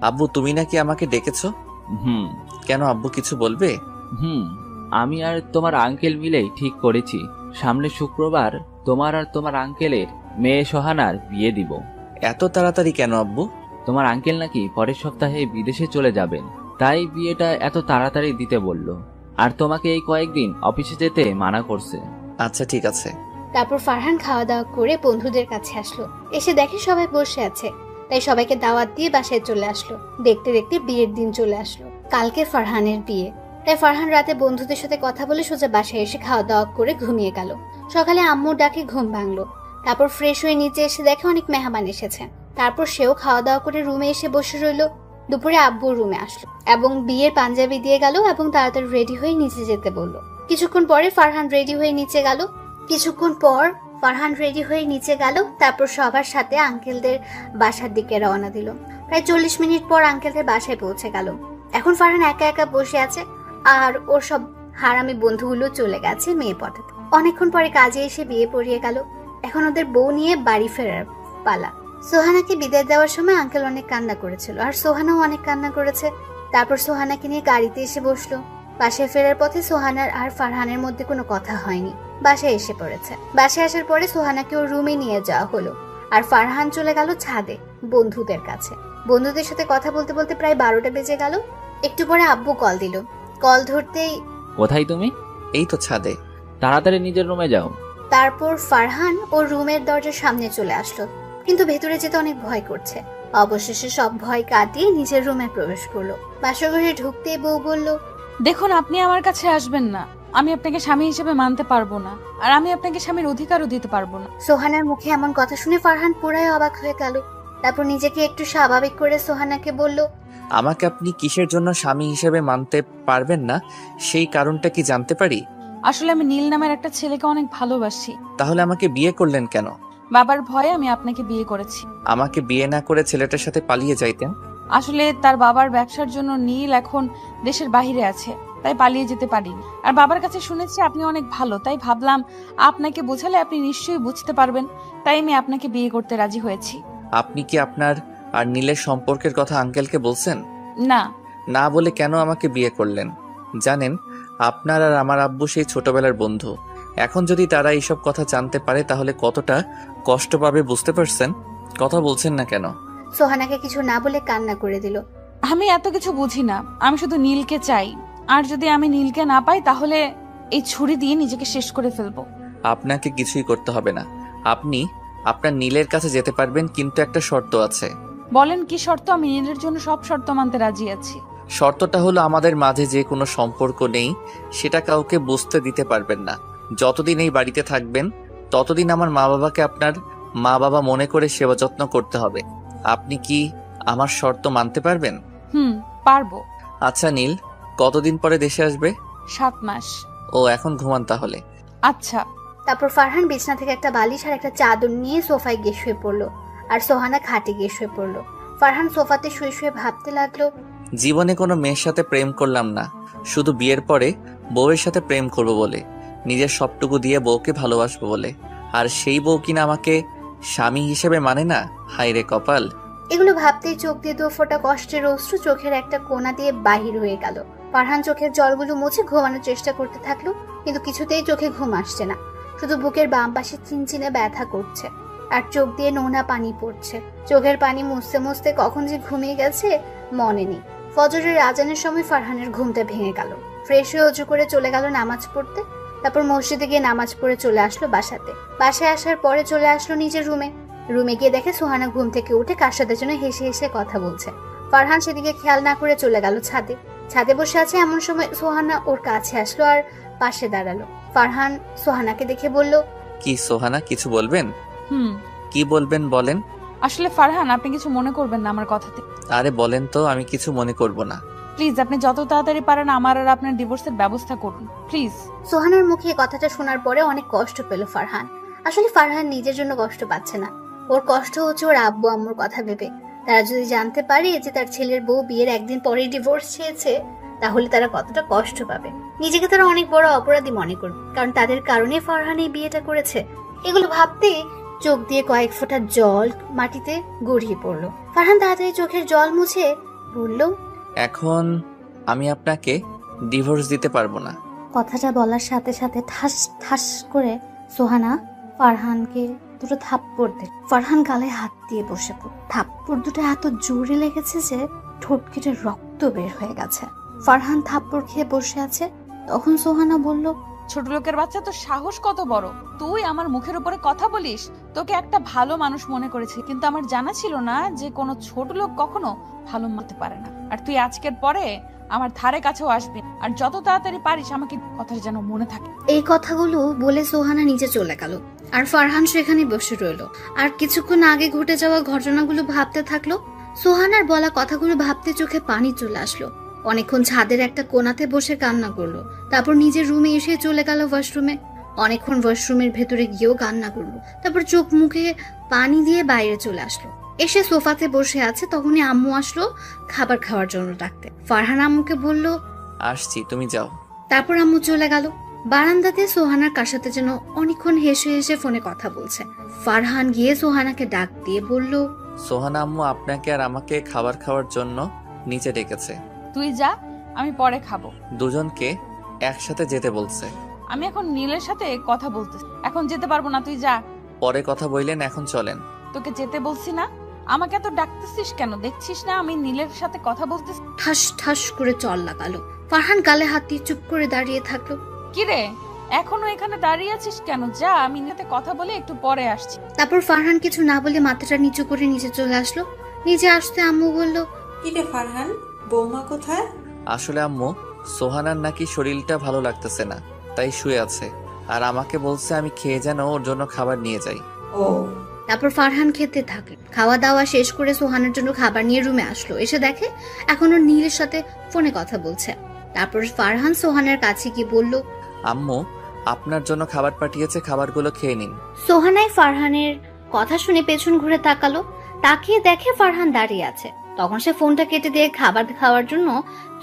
আব্বু তুমি নাকি আমাকে ডেকেছো? হুম। কেন আব্বু কিছু বলবে? হুম, আমি আর তোমার আঙ্কেল মিলেই ঠিক করেছি সামনে শুক্রবার তোমার আর তোমার আঙ্কেলের মেয়ে সোহানার বিয়ে দিব। এত তাড়াতাড়ি কেন আব্বু? তোমার আঙ্কেল নাকি পরের সপ্তাহে বিদেশে চলে যাবেন, তাই বিয়েটা এত তাড়াতাড়ি দিতে বলল। আর তোমাকে এই কয়েকদিন অফিসে যেতে মানা করছে। আচ্ছা ঠিক আছে। তারপর ফারহান খাওয়া দাওয়া করে বন্ধুদের কাছে আসলো। এসে দেখে সবাই বসে আছে, তাই সবাইকে দাওয়াত দিয়ে বাসায় চলে আসলো। দেখতে দেখতে বিয়ের দিন চলে আসলো, কালকে ফারহানের বিয়ে। তাই ফারহান রাতে বন্ধুদের সাথে কথা বলে সোজা বাসায় এসে খাওয়া দাওয়া করে ঘুমিয়ে গেল। সকালে আম্মুর ডাকে ঘুম ভাঙলো। তারপর ফ্রেশ হয়ে নিচে এসে দেখে অনেক মেহমান এসেছে। তারপর সেও খাওয়া দাওয়া করে রুমে এসে বসে রইল। দুপুরে আব্বুর রুমে আসলো এবং বিয়ের পাঞ্জাবি দিয়ে গেল এবং তাড়াতাড়ি রেডি হয়ে নিচে যেতে বলল। কিছুক্ষণ পর ফারহান রেডি হয়ে নিচে গেল। তারপর সবার সাথে আঙ্কেলদের বাসার দিকে রওনা দিল। প্রায় 40 মিনিট পর আঙ্কেলদের বাসায় পৌঁছে গেল। এখন ফারহান একা একা বসে আছে, আর ওর সব হারামি বন্ধুগুলো চলে গেছে মেয়ে পটাতে। অনেকক্ষণ পরে কাজে এসে বিয়ে পড়িয়ে গেল। এখন ওদের বউ নিয়ে বাড়ি ফেরার পালা। সোহানাকে বিদায় দেওয়ার সময় আঙ্কেল অনেক কান্না করেছিল, আর সোহানাও অনেক কান্না করেছে। তারপর সোহানাকে নিয়ে গাড়িতে এসে বসলো। বাসায় ফেরার পথে সোহানার আর ফারহানের মধ্যে কোনো কথা হয়নি। বাসায় এসে পড়েছে। বাসায় আসার পরে সোহানাকে ওর রুমে নিয়ে যাওয়া হলো, আর ফারহান চলে গেল ছাদে বন্ধুদের কাছে। বন্ধুদের সাথে কথা বলতে বলতে প্রায় 12টা বেজে গেল। একটু পরে আব্বু কল দিল। কল ধরতেই, কোথায় তুমি? এই তো ছাদে। তাড়াতাড়ি নিজের রুমে যাও। তারপর ফারহান ওর রুমের দরজার সামনে চলে আসলো, কিন্তু ভেতরে যেতে অনেক ভয় করছে। অবশেষে সব ভয় কাটিয়ে নিজের রুমে প্রবেশ করলো। বাসরঘরে ঢুকতেই বউ বলল, দেখুন, আপনি আমার কাছে আসবেন না। আমি আপনাকে স্বামী হিসেবে মানতে পারবো না, আর আমি আপনাকে স্বামীর অধিকারও দিতে পারবো না। সোহানার মুখে এমন কথা শুনে ফারহান পুরাই অবাক হয়ে গেল। তারপর নিজেকে একটু স্বাভাবিক করে সোহানাকে বলল, আমাকে আপনি কিসের জন্য স্বামী হিসেবে মানতে পারবেন না, সেই কারণটা কি জানতে পারি? আসলে আমি নীল নামের একটা ছেলেকে অনেক ভালোবাসি। তাহলে আমাকে বিয়ে করলেন কেন? বাবার ভয়ে আমি আপনাকে বিয়ে করেছি। আমাকে বিয়ে না করে ছেলেটার সাথে পালিয়ে যাইতেন। আসলে তার বাবার ব্যবসার জন্য নীল এখন দেশের বাইরে আছে, তাই পালিয়ে যেতে পারিনি। আর বাবার কাছে শুনেছি আপনি অনেক ভালো, তাই ভাবলাম আপনাকে বোঝালে আপনি নিশ্চয়ই বুঝতে পারবেন, তাই আমি আপনাকে বিয়ে করতে রাজি হয়েছি। আপনি কি আপনার আর নীলের সম্পর্কের কথা আঙ্কেলকে বলছেন? না। না বলে কেন আমাকে বিয়ে করলেন? জানেন, আপনার আর আমার আব্বু সেই ছোটবেলার বন্ধু। এখন যদি তারা এইসব কথা জানতে পারে তাহলে কতটা কষ্ট পাবে বুঝতে পারছেন? কথা বলছেন না কেন? সোহানাকে কিছু না বলে কান্না করে দিল। আমি এত কিছু বুঝি না, আমি শুধু নীলকে চাই। আর যদি আমি নীলকে না পাই তাহলে এই ছুরি দিয়ে নিজেকে শেষ করে ফেলবো। আপনাকে কিছুই করতে হবে না। আপনি আপনার নীলের কাছে যেতে পারবেন, কিন্তু একটা শর্ত আছে। বলেন কি শর্ত? আমি নীলের জন্য সব শর্ত মানতে রাজি আছি। শর্তটা হলো আমাদের মাঝে যে কোনো সম্পর্ক নেই সেটা কাউকে বুঝতে দিতে পারবেন না। যতদিন এই বাড়িতে থাকবেন ততদিন আমার মা বাবাকে আপনার মা বাবা মনে করে সেবা যত্ন করতে হবে। আপনি কি আমার শর্ত মানতে পারবেন? পারবো। আচ্ছা নীল, কতদিন পরে দেশে আসবে? 7 মাস। ও, এখন ঘুমান তাহলে। আচ্ছা। তারপর ফারহান বিছনা থেকে একটা বালিশ আর একটা চাদর নিয়ে সোফায় গিয়ে শুয়ে পড়লো, আর সোহানা খাটে গিয়ে শুয়ে পড়লো। ফারহান সোফাতে শুয়ে শুয়ে ভাবতে লাগলো, জীবনে কোনো মেয়ের সাথে প্রেম করলাম না, শুধু বিয়ের পরে বউয়ের সাথে প্রেম করব বলে, নিজের সবটুকু দিয়ে বউকে ভালোবাসবো বলে, আর সেই বউ কিনা আমাকে স্বামী হিসেবে মানে না। হায় রে কপাল। এগুলো ভাবতেই চোখ দিয়ে 2 ফোঁটা কষ্টের অশ্রু চোখের একটা কোণা দিয়ে বাহির হয়ে গেল। ফারহান চোখের জলগুলো মুছে ঘুমানোর চেষ্টা করতে থাকলো, কিন্তু কিছুতেই চোখে ঘুম আসছে না। শুধু বুকের বাম পাশে চিনচিনে ব্যথা করছে, আর চোখ দিয়ে নোনা পানি পড়ছে। চোখের পানি মুছতে মুছতে কখন যে ঘুমিয়ে গেছে মনে নেই। ফজরের আজানের সময় ফারহানের ঘুমটা ভেঙে গেল। ফ্রেশ হয়ে অজু করে চলে গেল নামাজ পড়তে। তারপর মসজিদে গিয়ে নামাজ পড়ে চলে আসলো বাসাতে। বাসায় আসার পরে চলে আসলো নিজের রুমে গিয়ে দেখে সোহানা ঘুম থেকে উঠে কার সাথে যেন হেসে হেসে কথা বলছে। ফারহান সেদিকে খেয়াল না করে চলে গেল ছাদে বসে আছে। এমন সময় সোহানা ওর কাছে আসলো আর পাশে দাঁড়ালো। ফারহান সোহানাকে দেখে বলল, কি সোহানা, কিছু বলবেন? কি বলবেন বলেন। আসলে ফারহান, আপনি কিছু মনে করবেন না আমার কথাতে। আরে বলেন তো, আমি কিছু মনে করব না। প্লিজ, আপনি যত তাড়াতাড়ি পারেন আমার আর আপনার ডিভোর্সের ব্যবস্থা করুন, প্লিজ। সোহানার মুখে কথাটা শোনার পরে অনেক কষ্ট পেল ফারহান। আসলে ফারহান নিজের জন্য কষ্ট পাচ্ছে না, ওর কষ্ট হচ্ছে ওর আব্বু আম্মুর কথা ভেবে। তারা যদি জানতে পারে যে তার ছেলের বউ বিয়ের একদিন পরেই ডিভোর্স চেয়েছে, তাহলে তারা কতটা কষ্ট পাবে। নিজেকে তারা অনেক বড় অপরাধী মনে করবে, কারণ তাদের কারণে ফারহান এই বিয়েটা করেছে। এগুলো ভাবতে চোখ দিয়ে কয়েক ফোঁটা জল মাটিতে গড়িয়ে পড়লো। ফারহান তাড়াতাড়ি চোখের জল মুছে বলল, এখন আমি আপনাকে ডিভোর্স দিতে পারবো না। কথাটা বলার সাথে সাথে ঠাস ঠাস করে সোহানা ফারহানকে দুটো থাপ্পড় দিল। ফারহান গালে হাত দিয়ে বসে পড়ল। থাপ্পড় দুটো এত জোরে লেগেছে যে ঠোঁট কেটে রক্ত বের হয়ে গেছে। ফারহান থাপ্পড় খেয়ে বসে আছে। তখন সোহানা বলল, ছোট লোকের বাচ্চা, তোর সাহস কত বড়! তুই আমার মুখের উপরে কথা বলিস। তোকে একটা ভালো মানুষ মনে করেছি, কিন্তু আমার জানা ছিল না যে কোনো ছোট লোক কখনো ভালো মানতে পারে না। আর তুই আজকের পরে আমার ধারে কাছেও আসবি, আর যত তাড়াতাড়ি পারিস আমাকে কথাটা যেন মনে থাকে। এই কথাগুলো বলে সোহানা নিচে চলে গেল, আর ফারহান সেখানে বসে রইল। আর কিছুক্ষণ আগে ঘটে যাওয়া ঘটনাগুলো ভাবতে থাকলো। সোহানার বলা কথাগুলো ভাবতে চোখে পানি চলে আসলো। অনেকক্ষণ ছাদের একটা কোণাতে বসে কান্না করলো। তারপর নিজের রুমে এসে চলে গেল ওয়াশরুমে। অনেকক্ষণ ওয়াশরুমের ভেতরে গিয়েও কান্না করলো। তারপর চোখ মুখে পানি দিয়ে বাইরে চলে আসলো। এসে সোফাতে বসে আছে, তখনই আম্মু আসলো খাবার খাওয়ার জন্য ডাকতে। ফারহান আম্মুকে বলল, আসছি, তুমি যাও। তারপর আম্মু চলে গেল। বারান্দাতে সোহানার কার সাথে যেন অনেকক্ষণ হেসে হেসে ফোনে কথা বলছে। ফারহান গিয়ে সোহানাকে ডাক দিয়ে বলল, সোহানা আম্মু আপনাকে আর আমাকে খাবার খাওয়ার জন্য নিচে ডেকেছে। তুই যা, আমি পরে খাবো। দুজনকে একসাথে যেতে বলছে। আমি এখন নীলের সাথে কথা বলতেছি, এখন যেতে পারবো না। তুই যা। পরে কথা বললেন, এখন চলেন। তোকে যেতে বলছি না? আমাকে এত ডাকতেছিস কেন? দেখছিস না আমি নীলের সাথে কথা বলতেছি? ঠাস ঠাস করে চল লাগালো। ফারহান গালে হাত দিয়ে চুপ করে দাঁড়িয়ে থাকলো। কিরে, এখনো এখানে দাঁড়িয়ে আছিস কেন? যা, আমি সাথে কথা বলে একটু পরে আসছি। তারপর ফারহান কিছু না বলে মাথাটা নিচু করে নিচে চলে আসলো। নিচে আসতে আম্মু বলল, কিরে ফারহান, বৌমা কোথায়? আসলে আম্মু, সোহানার নাকি শরীরটা ভালো লাগতেছে না, তাই শুয়ে আছে। আর আমাকে বলছে আমি খেয়ে যেন ওর জন্য খাবার নিয়ে যাই। ও, তারপর ফারহান খেতে থাকলো। খাওয়া দাওয়া শেষ করে সোহানের জন্য খাবার নিয়ে রুমে আসলো। এসে দেখে এখনো নীলের সাথে ফোনে কথা বলছে। তারপর ফারহান সোহানের কাছে গিয়ে বলল, আম্মু আপনার জন্য খাবার পাঠিয়েছে, খাবারগুলো খেয়ে নিন। সোহানাই ফারহানের কথা শুনে পেছন ঘুরে তাকালো। তাকিয়ে দেখে ফারহান দাঁড়িয়ে আছে। তখন সে ফোনটা কেটে দিয়ে খাবার খাওয়ার জন্য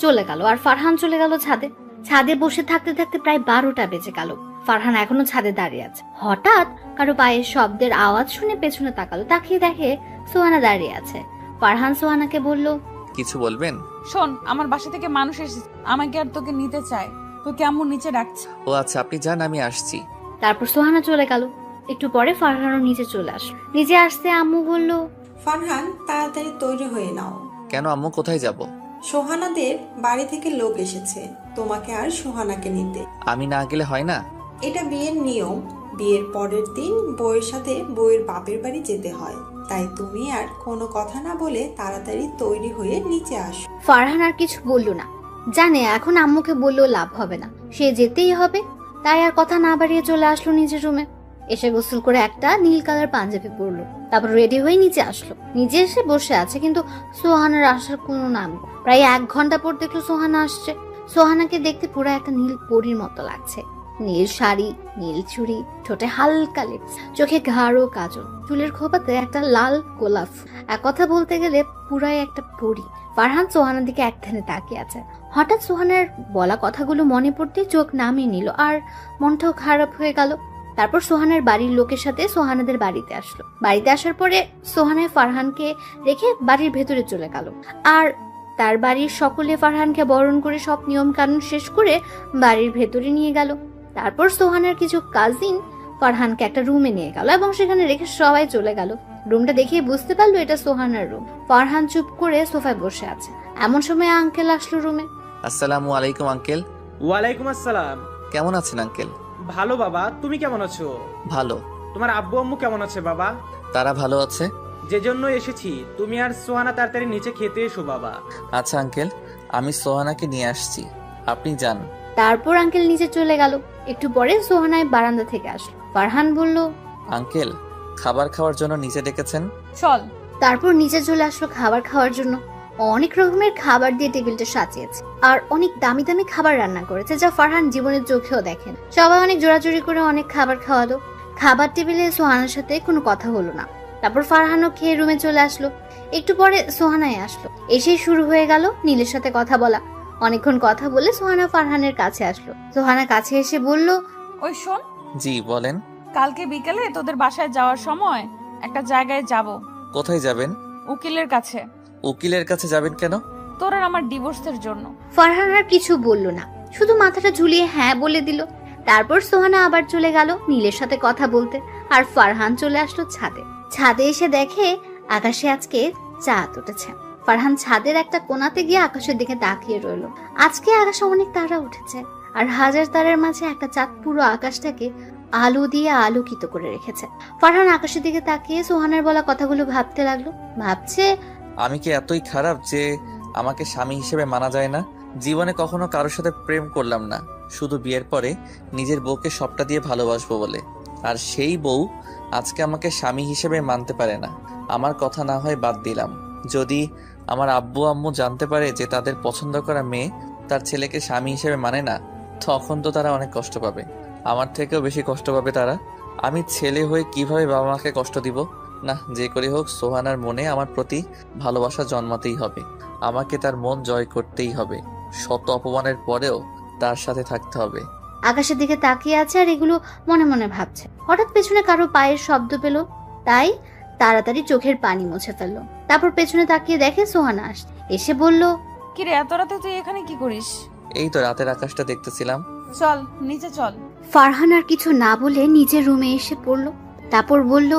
চলে গেল। আর ফারহান চলে গেল ছাদে। ছাদে বসে থাকতে থাকতে প্রায় 12টা বেজে গেল। ফারহান এখনো ছাদে দাঁড়িয়ে আছে। হঠাৎ কারো পায়ের শব্দের আওয়াজ শুনে পেছনে তাকালো। তাকিয়ে দেখে সোহানা দাঁড়িয়ে আছে। ফারহান সোহানাকে বলল, কিছু বলবেন? শোন, আমার বাসা থেকে মানুষ এসেছে, আমাকে আর তোকে নিতে চায়। তোকে আম্মু নিচে ডাকছে। ও আচ্ছা, আপনি যান, আমি আসছি। তারপর সোহানা চলে গেল। একটু পরে ফারহানও নিচে চলে আসলো। নিচে আসতে আম্মু বলল, ফারহান তাড়াতাড়ি তৈরি হয়ে নাও। কেন আম্মু, কোথায় যাব? সোহানাদের বাড়ি থেকে লোক এসেছে তোমাকে আর সোহানাকে নিতে। আমি না গেলে হয় না? এটা বিয়ের নিয়ম। বিয়ের পরের দিন বউয়ের সাথে বউয়ের বাপের বাড়ি যেতে হয়। তাই তুমি আর কোনো কথা না বলে তাড়াতাড়ি তৈরি হয়ে নিচে আসো। ফারহান আর কিছু বলল না। জানে এখন আম্মুকে বললেও লাভ হবে না, সে যেতেই হবে। তাই আর কথা না বাড়িয়ে চলে আসলো নিজের রুমে। এসে গোসল করে একটা নীল কালার পাঞ্জাবি পরলো। তারপর রেডি হয়ে নিচে আসলো। নিচে এসে বসে আছে, কিন্তু সোহানার আসার কোনো নাম নেই। প্রায় 1 ঘন্টা পর দেখলো সোহানা আসছে। সোহানাকে দেখতে পুরো একটা নীল পরীর মতো লাগছে। নীল শাড়ি, নীল চুড়ি, ঠোঁটে হালকা লিপস, চোখে গাঢ় কাজল, চুলের খোপাতে একটা লাল গোলাপ ফুল। এক কথা বলতে গেলে পুরাই একটা পরী। ফারহান সোহানার দিকে একধানে তাকিয়ে আছে। হঠাৎ সোহানার বলা কথাগুলো মনে পড়তে চোখ নামিয়ে নিল, আর মনটাও খারাপ হয়ে গেল। তারপর সোহানার বাড়ির লোকের সাথে সোহানাদের বাড়িতে আসলো। বাড়িতে আসার পরে সোহানায় ফারহানকে রেখে বাড়ির ভেতরে চলে গেল। আর তার বাড়ির সকলে ফারহানকে বরণ করে সব নিয়ম কানুন শেষ করে বাড়ির ভেতরে নিয়ে গেল। তারপর সোহানার কিছু কাজিন ফারহানকে একটা রুমে নিয়ে গেল এবং সেখানে রেখে সবাই চলে গেল। রুমটা দেখে বুঝতে পারলো এটা সোহানার রুম। ফারহান চুপ করে সোফায় বসে আছে। এমন সময় আঙ্কেল আসলো রুমে। আসসালামু আলাইকুম আঙ্কেল। ওয়ালাইকুম আসসালাম। কেমন আছেন আঙ্কেল? ভালো বাবা, তুমি কেমন আছো? ভালো। তোমার আব্বু আম্মু কেমন আছে বাবা? তারা ভালো আছে। যে জন্য এসেছি, তুমি আর সোহানা তাড়াতাড়ি নিচে খেতে এসো বাবা। আচ্ছা আঙ্কেল, আমি সোহানাকে নিয়ে আসছি, আপনি যান। তারপর আঙ্কেল নিচে চলে গেল। একটু পরে সোহানায় বারান্দা থেকে আসলো। ফারহান বলল, আঙ্কেল, খাবার খাওয়ার জন্য নিচে ডেকেছেন? চল। তারপর নিচে চলে আসলো খাবার খাওয়ার জন্য। অনেক রকমের খাবার দিয়ে টেবিলটা সাজিয়েছে, আর অনেক দামি দামি খাবার রান্না করেছে, যা ফারহান জীবনের চোখেও দেখেন। সবাই অনেক জোরাজুরি করে অনেক খাবার খাওয়ালো। খাবার টেবিলে সোহানার সাথে কোনো কথা হলো না। তারপর ফারহানও খেয়ে রুমে চলে আসলো। একটু পরে সোহানায় আসলো। এসেই শুরু হয়ে গেল নীলের সাথে কথা বলা। অনেকক্ষণ কথা বলে সোহানা ফারহানের কাছে আসলো। সোহানা কাছে এসে বলল, ওই শোন, জি বলেন। কালকে বিকেলে তোদের বাসায় যাওয়ার সময় একটা জায়গায় যাব। কোথায় যাবেন? উকিলের কাছে। উকিলের কাছে যাবেন কেন? তোর আর আমার ডিভোর্সের জন্য। ফারহান আর কিছু বলল না, শুধু মাথাটা ঝুলিয়ে হ্যাঁ বলে দিল। তারপর সোহানা আবার চলে গেল নীলের সাথে কথা বলতে, আর ফারহান চলে আসলো ছাদে। ছাদে এসে দেখে আকাশে আজকে চাঁদ উঠেছে। ফারহান ছাদের একটা কোণাতে গিয়ে আকাশের দিকে তাকিয়ে রইল। আজকে আকাশে অনেক তারা উঠেছে, আর হাজার তারার মাঝে একটা চাঁদ পুরো আকাশটাকে আলো দিয়ে আলোকিত করে রেখেছে। ফারহান আকাশের দিকে তাকিয়ে সোহানার বলা কথাগুলো ভাবতে লাগলো। ভাবছে, আমি কি এতই খারাপ যে আমাকে স্বামী হিসেবে মানা যায় না? জীবনে কখনো কারোর সাথে প্রেম করলাম না, শুধু বিয়ের পরে নিজের বউকে সবটা দিয়ে ভালোবাসবো বলে। আর সেই বউ আজকে আমাকে স্বামী হিসেবে মানতে পারে না। আমার কথা না হয় বাদ দিলাম, যদি আমার আব্বু আম্মু জানতে পারে যে তাদের পছন্দ করা মেয়ে তার ছেলেকে স্বামী হিসেবে মানে না, তখন তো তারা অনেক কষ্ট পাবে। আমার থেকেও বেশি কষ্ট পাবে তারা। আমি ছেলে হয়ে কিভাবে বাবা মাকে কষ্ট দিব? না, যে করে হোক সোহানার মনে আমার প্রতি ভালোবাসা জন্মাতেই হবে। আমাকে তার মন জয় করতেই হবে। শত অপমানের পরেও তার সাথে থাকতে হবে। আকাশের দিকে তাকিয়ে আছে আর এগুলো মনে মনে ভাবছে। হঠাৎ পেছনে কারো পায়ের শব্দ পেল, তাই তাড়াতাড়ি চোখের পানি মুছে ফেললো। তারপর পেছনে তাকিয়ে দেখে সোহানা আসছে। এসে বলল, কিরে এত রাতে তুই এখানে কি করিস? এই তো রাতের আকাশটা দেখতেছিলাম। চল নিচে চল। ফারহান আর কিছু না বলে নিজের রুমে এসে পড়লো। তারপর বলল,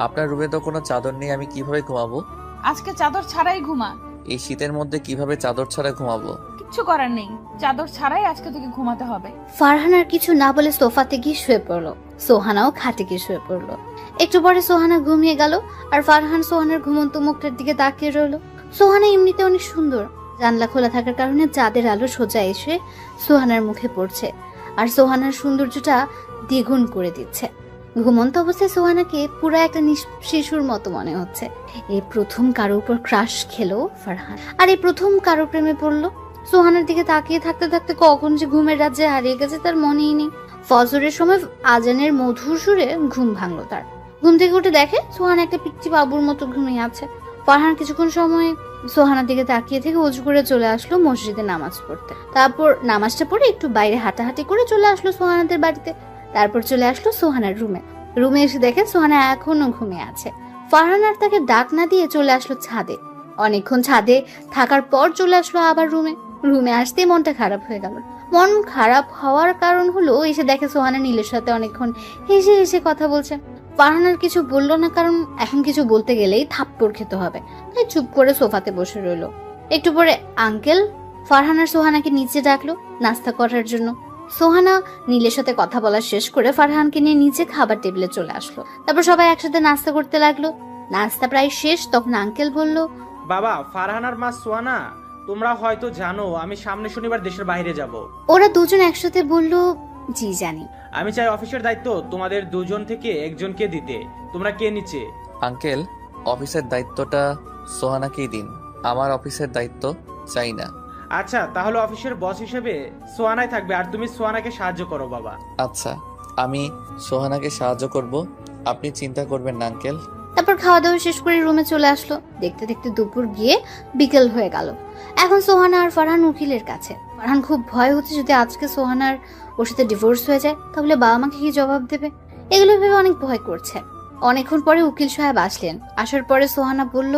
আপনার রুমে তো কোনো চাদর নেই, আমি কিভাবে ঘুমাবো? আজকে চাদর ছাড়াই ঘুমা। এই শীতের মধ্যে কিভাবে চাদর ছাড়া ঘুমাবো? কিচ্ছু করার নেই, চাদর ছাড়াই আজকে তোকে ঘুমাতে হবে। ফারহান আর কিছু না বলে সোফাতে গিয়ে শুয়ে পড়লো। সোহানাও খাটে গিয়ে শুয়ে পড়লো। একটু পরে সোহানা ঘুমিয়ে গেল, আর ফারহান সোহানার ঘুমন্ত মুখটার দিকে তাকিয়ে রইল। সোহানা এমনিতে অনেক সুন্দর, জানলা খোলা থাকার কারণে চাঁদের আলো সোজা এসে সোহানার মুখে পড়ছে, আর সোহানার সৌন্দর্যটা দ্বিগুণ করে দিচ্ছে। ঘুমন্ত অবস্থায় সোহানাকে পুরো একটা শিশুর মতো মনে হচ্ছে। এই প্রথম কারো উপর ক্রাশ খেলো ফারহান, আর এই প্রথম কারো প্রেমে পড়লো। সোহানার দিকে তাকিয়ে থাকতে থাকতে কখন যে ঘুমের রাজ্যে হারিয়ে গেছে তার মনেই নেই। ফজরের সময় আজানের মধুর সুরে ঘুম ভাঙলো তার। ঘুম থেকে উঠে দেখে সোহানা একটা পিচ্চি বাবুর মতো ঘুমিয়ে আছে। ফারহান কিছুক্ষণ সময় সোহানার দিকে তাকিয়ে থেকে উজু করে চলে আসলো মসজিদে নামাজ পড়তে। তারপর নামাজটা পড়ে একটু বাইরে হাঁটাহাঁটি করে চলে আসলো সোহানাদের বাড়িতে। তারপর চলে আসলো সোহানার রুমে এসে দেখে সোহানা এখনো ঘুমিয়ে আছে। ফারহান আর তাকে ডাক না দিয়ে চলে আসলো ছাদে। অনেকক্ষণ ছাদে থাকার পর চলে আসলো আবার রুমে আসতেই মনটা খারাপ হয়ে গেল। মন খারাপ হওয়ার কারণ হলো এসে দেখে সোহানা নীলের সাথে অনেকক্ষণ হেসে হেসে কথা বলছে। ফারহান আর কিছু বললো না, কারণ এখন কিছু বলতে গেলেই থাপ্পড় খেতে হবে, তাই চুপ করে সোফাতে বসে রইলো। একটু পরে আঙ্কেল ফারহান আর সোহানাকে নিচে ডাকলো নাস্তা করার জন্য। সোহানা নীলের সাথে কথা বলা শেষ করে ফারহানকে নিয়ে নিচে খাবার টেবিলে চলে আসলো। তারপর সবাই একসাথে নাস্তা করতে লাগলো। নাস্তা প্রায় শেষ, তখন আঙ্কেল বলল, বাবা, ফারহান আর মা সোহানা, তোমরা হয়তো জানো আমি সামনে শনিবার দেশের বাইরে যাব। ওরা দুজন একসাথে বলল, জি জানি। আমি চাই অফিসের দায়িত্ব তোমাদের দুজন থেকে একজনকে দিতে। তোমরা কে নিচে? আঙ্কেল, অফিসের দায়িত্বটা সোহানাকেই দিন, আমার অফিসের দায়িত্ব চাই না। আচ্ছা, তাহলে অফিসের বস হিসেবে সোহানাই থাকবে, আর তুমি সোহানাকে সাহায্য করো বাবা। আচ্ছা, আমি সোহানাকে সাহায্য করব, আপনি চিন্তা করবেন না আঙ্কেল। তারপর খাওয়া দাওয়া শেষ করে রুমে চলে আসলো। দেখতে দেখতে দুপুর গিয়ে বিকেল হয়ে গেল। এখন সোহানা আর ফারহান উকিলের কাছে। ফারহান খুব ভয় হচ্ছে যদি আজকে সোহানার ওর সাথে ডিভোর্স হয়ে যায় তাহলে বাবা মাকে কি জবাব দেবে, এগুলো ভেবে অনেক ভয় করছে। অনেকক্ষণ পরে উকিল সাহেব আসলেন। আসার পরে সোহানা বলল,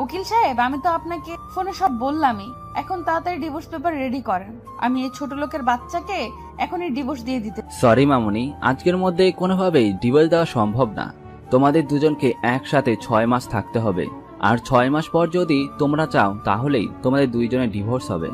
উকিল সাহেব, আমি তো আপনাকে ফোনে সব বললামই, এখন তাড়াতাড়ি ডিভোর্স পেপার রেডি করেন। আমি এই ছোট লোকের বাচ্চাকে এখনই ডিভোর্স দিয়ে দিতে। সরি মামুনি, আজকের মধ্যে কোনোভাবেই ডিভোর্স দেওয়া সম্ভব না। তোমাদের দুজনকে একসাথে 6 মাস থাকতে হবে, আর 6 মাস পর যদি তোমরা চাও তাহলেই তোমাদের দুইজনের ডিভোর্স হবে।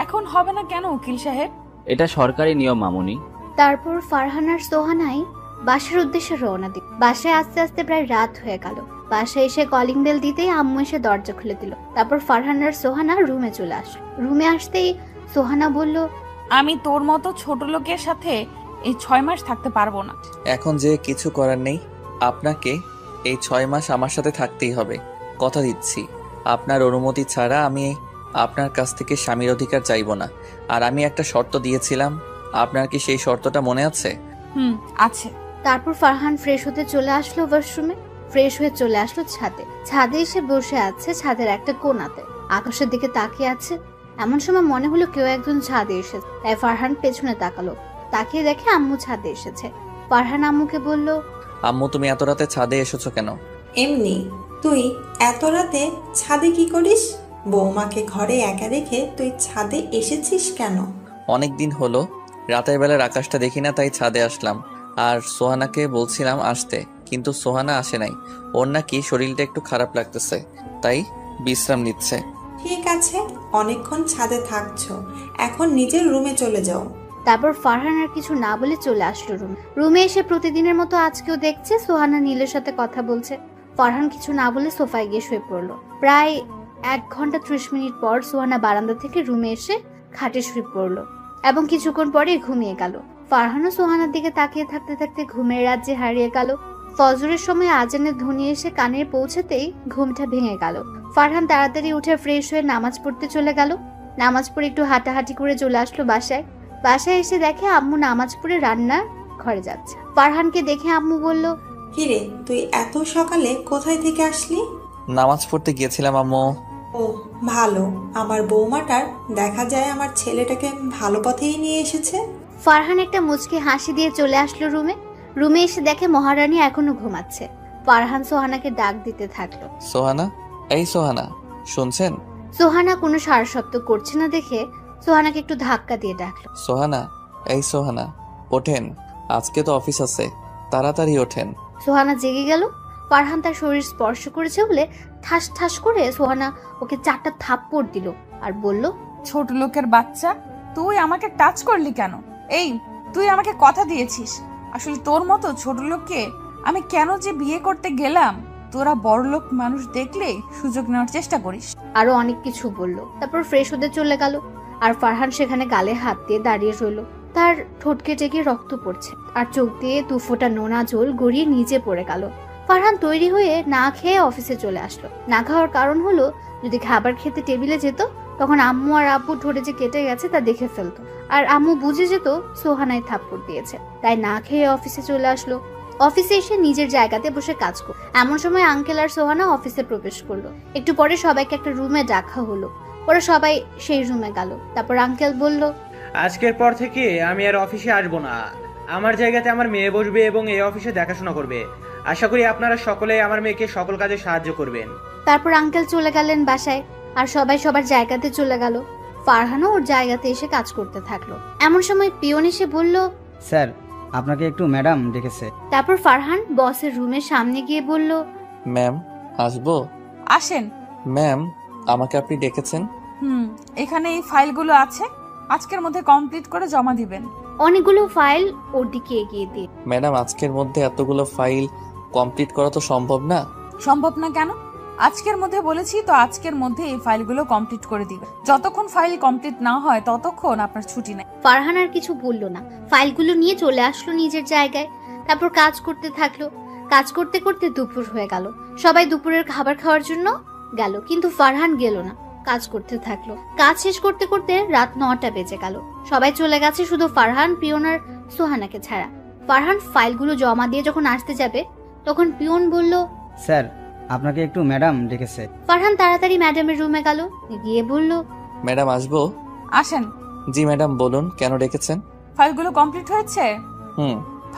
এখন হবে না কেন উকিল সাহেব? এটা সরকারি নিয়ম মামুনি। তারপর ফারহান আর সোহানাই বাসার উদ্দেশ্যে রওনা দিল। বাসায় আস্তে আস্তে প্রায় রাত হয়ে গেল। বাসায় এসে কলিং বেল দিতেই আম্মু এসে দরজা খুলে দিল। তারপর ফারহান আর সোহানা রুমে চলে আসলো। রুমে আসতেই সোহানা বলল, আমি তোর মতো ছোট লোকের সাথে এই 6 মাস থাকতে পারবো না। এখন যে কিছু করার নেই, আপনাকে এই 6 মাস আমার সাথে থাকতেই হবে। কথা দিচ্ছি, আপনার অনুমতি ছাড়া আমি আপনার কাছ থেকে স্বামীর অধিকার চাইব না। আর আমি একটা শর্ত দিয়েছিলাম, আপনার কি সেই শর্তটা মনে আছে? আছে। তারপর ফারহান ফ্রেশ হতে চলে আসলো ওয়াশরুমে। ফ্রেশ হয়ে চলে আসলো ছাদে এসে বসে আছে ছাদের একটা কোণাতে, আকাশের দিকে তাকিয়ে আছে। এমন সময় মনে হলো কেউ একজন ছাদে এসেছে, তাই ফারহান পেছনে তাকালো। তাকিয়ে দেখে আম্মু ছাদে এসেছে। ফারহান আম্মুকে বলল, আম্মু, তুমি এত রাতে ছাদে এসেছো কেন? এমনি। তুই এত রাতে ছাদে কি করিস? বৌমাকে ঘরে একা রেখে তুই ছাদে এসেছিস কেন? অনেক দিন হলো রাতের বেলার আকাশটা দেখি না, তাই ছাদে আসলাম। আর সোহানাকে বলছিলাম আসতে, কিন্তু সোহানা আসে নাই। ওর নাকি শরীরটা একটু খারাপ লাগতেছে, তাই বিশ্রাম নিচ্ছে। ঠিক আছে, অনেকক্ষণ ছাদে থাকছো, এখন নিজের রুমে চলে যাও। তারপর ফারহান আর কিছু না বলে চলে আসলো রুমে এসে প্রতিদিনের মতো আজকেও দেখছে সোহানা নীলের সাথে কথা বলছে। ফারহান কিছু না বলে সোফায় গিয়ে শুয়ে পড়লো। প্রায় 1 ঘন্টা 30 মিনিট পর সোহানা বারান্দা থেকে রুমে এসে খাটে শুয়ে পড়লো এবং কিছুক্ষণ পরে ঘুমিয়ে গেল। ফারহানও সোহানার দিকে তাকিয়ে থাকতে থাকতে ঘুমের রাজ্যে হারিয়ে গেল। ফজরের সময় আজানের ধ্বনি এসে কানে পৌঁছাতেই ঘুমটা ভেঙে গেল। ফারহান তাড়াতাড়ি উঠে ফ্রেশ হয়ে নামাজ পড়তে চলে গেল। নামাজ পড়ে একটু হাঁটাহাঁটি করে চলে আসলো বাসায় এসে দেখে আম্মু নামাজ পড়ে রান্নার ঘরে যাচ্ছে। ফারহানকে দেখে আম্মু বলল, কিরে, তুই এত সকালে কোথায় থেকে আসলি? নামাজ পড়তে গিয়েছিলাম আম্মু। ও ভালো, আমার বৌমাটার দেখা যায় আমার ছেলেটাকে ভালো পথেই নিয়ে এসেছে। ফারহান একটা মুচকি হাসি দিয়ে চলে আসলো রুমে এসে দেখে মহারানী এখনো ঘুমাচ্ছে। ফারহান সোহানাকে ডাক দিতে থাকলো। সোহানা, এই সোহানা, শুনছেন? সোহানা কোনো সারা শব্দ করছে না দেখে সোহানাকে একটু ধাক্কা দিয়ে ডাকলো। সোহানা, এই সোহানা, ওঠেন, আজকে তো অফিস আছে, তাড়াতাড়ি ওঠেন। সোহানা জেগে গেল। ফারহান তার শরীর স্পর্শ করেছে বলে ঠাস ঠাস করে সোহানা ওকে 4টা থাপ্পড় দিল আর বলল, ছোট লোকের বাচ্চা, তুই আমাকে টাচ করলি কেন? এই, তুই আমাকে কথা দিয়েছিস, আসলে তোর মতো ছোট লোককে আমি কেন যে বিয়ে করতে গেলাম? তোরা বড় লোক মানুষ দেখলে সুযোগ নেওয়ার চেষ্টা করিস। আরো অনেক কিছু বলল। তারপর ফ্রেশ হতে চলে গেল। আর ফারহান সেখানে গালে হাত দিয়ে দাঁড়িয়ে রইল। তার ঠোঁট কেটে গিয়ে রক্ত পড়ছে আর চোখ দিয়ে 2 ফোঁটা নোনা জল গড়িয়ে নিচে পড়ে গেল। ফারহান তৈরি হয়ে না খেয়ে অফিসে চলে আসলো। না খাওয়ার কারণ হলো, যদি খাবার খেতে টেবিলে যেত তখন আম্মু আর আব্বু ঠোঁটে যে কেটে গেছে তা দেখে ফেলতো, আর আম্মু বুঝে যেত সোহানায় থাপ্পড় দিয়েছে। তাই না খেয়ে অফিসে চলে আসলো। অফিসে এসে নিজের জায়গাতে বসে কাজ করল। এমন সময় আঙ্কেল আর সোহানা অফিসে প্রবেশ করলো। একটু পরে সবাইকে একটা রুমে ডাকা হলো। ওরা সবাই সেই রুমে গেল। তারপর আঙ্কেল বলল, আজকের পর থেকে আমি আর অফিসে আসবো না। আমার জায়গাতে আমার মেয়ে বসবে এবং এই অফিসে দেখাশোনা করবে। আশা করি আপনারা সকলে আমার মেয়েকে সকল কাজে সাহায্য করবেন। তারপর আঙ্কেল চলে গেলেন বাসায় আর সবাই সবার জায়গাতে চলে গেল। ফারহানও ওর জায়গাতে এসে কাজ করতে থাকলো। এমন সময় পিয়ন এসে বলল, স্যার, আপনাকে একটু ম্যাডাম ডেকেছে। তারপর ফারহান বসের রুমের সামনে গিয়ে বলল, ম্যাম, আসবো? আসেন। ম্যাম, আমাকে আপনি ডেকেছেন? এখানে এই ফাইলগুলো আছে, আজকের মধ্যে কমপ্লিট করে জমা দিবেন। অনেকগুলো ফাইল ওর দিকে এগিয়ে দিয়ে। ম্যাডাম, আজকের মধ্যে এতগুলো ফাইল কমপ্লিট করা তো সম্ভব না। সম্ভব না কেন? আজকের মধ্যে বলেছি তো, আজকের মধ্যে এই ফাইলগুলো কমপ্লিট করে দিবেন। যতক্ষণ ফাইল কমপ্লিট না হয় ততক্ষণ আপনার ছুটি নেই। ফারহান আর কিছু বলল না, ফাইলগুলো নিয়ে চলে আসলো নিজের জায়গায়। তারপর কাজ করতে থাকলো। কাজ করতে করতে দুপুর হয়ে গেল। সবাই দুপুরের খাবার খাওয়ার জন্য গেল, কিন্তু ফারহান গেল না, কাজ করতে থাকলো। কাজ শেষ করতে করতে রাত 9টা বেজে গেল। সবাই চলে গেছে, শুধু ফারহান, পিয়ন আর সোহানাকে ছাড়া। ফারহান ফাইলগুলো জমা দিয়ে যখন আসতে যাবে তখন পিয়ন বলল, স্যার, আপনাকে একটু ম্যাডাম ডেকেছে। ফারহান তাড়াতাড়ি ম্যাডামের রুমে গেল, গিয়ে বলল, ম্যাডাম, আসবো? আসেন। জি ম্যাডাম, বলুন, কেন ডেকেছেন? ফাইলগুলো কমপ্লিট হয়েছে?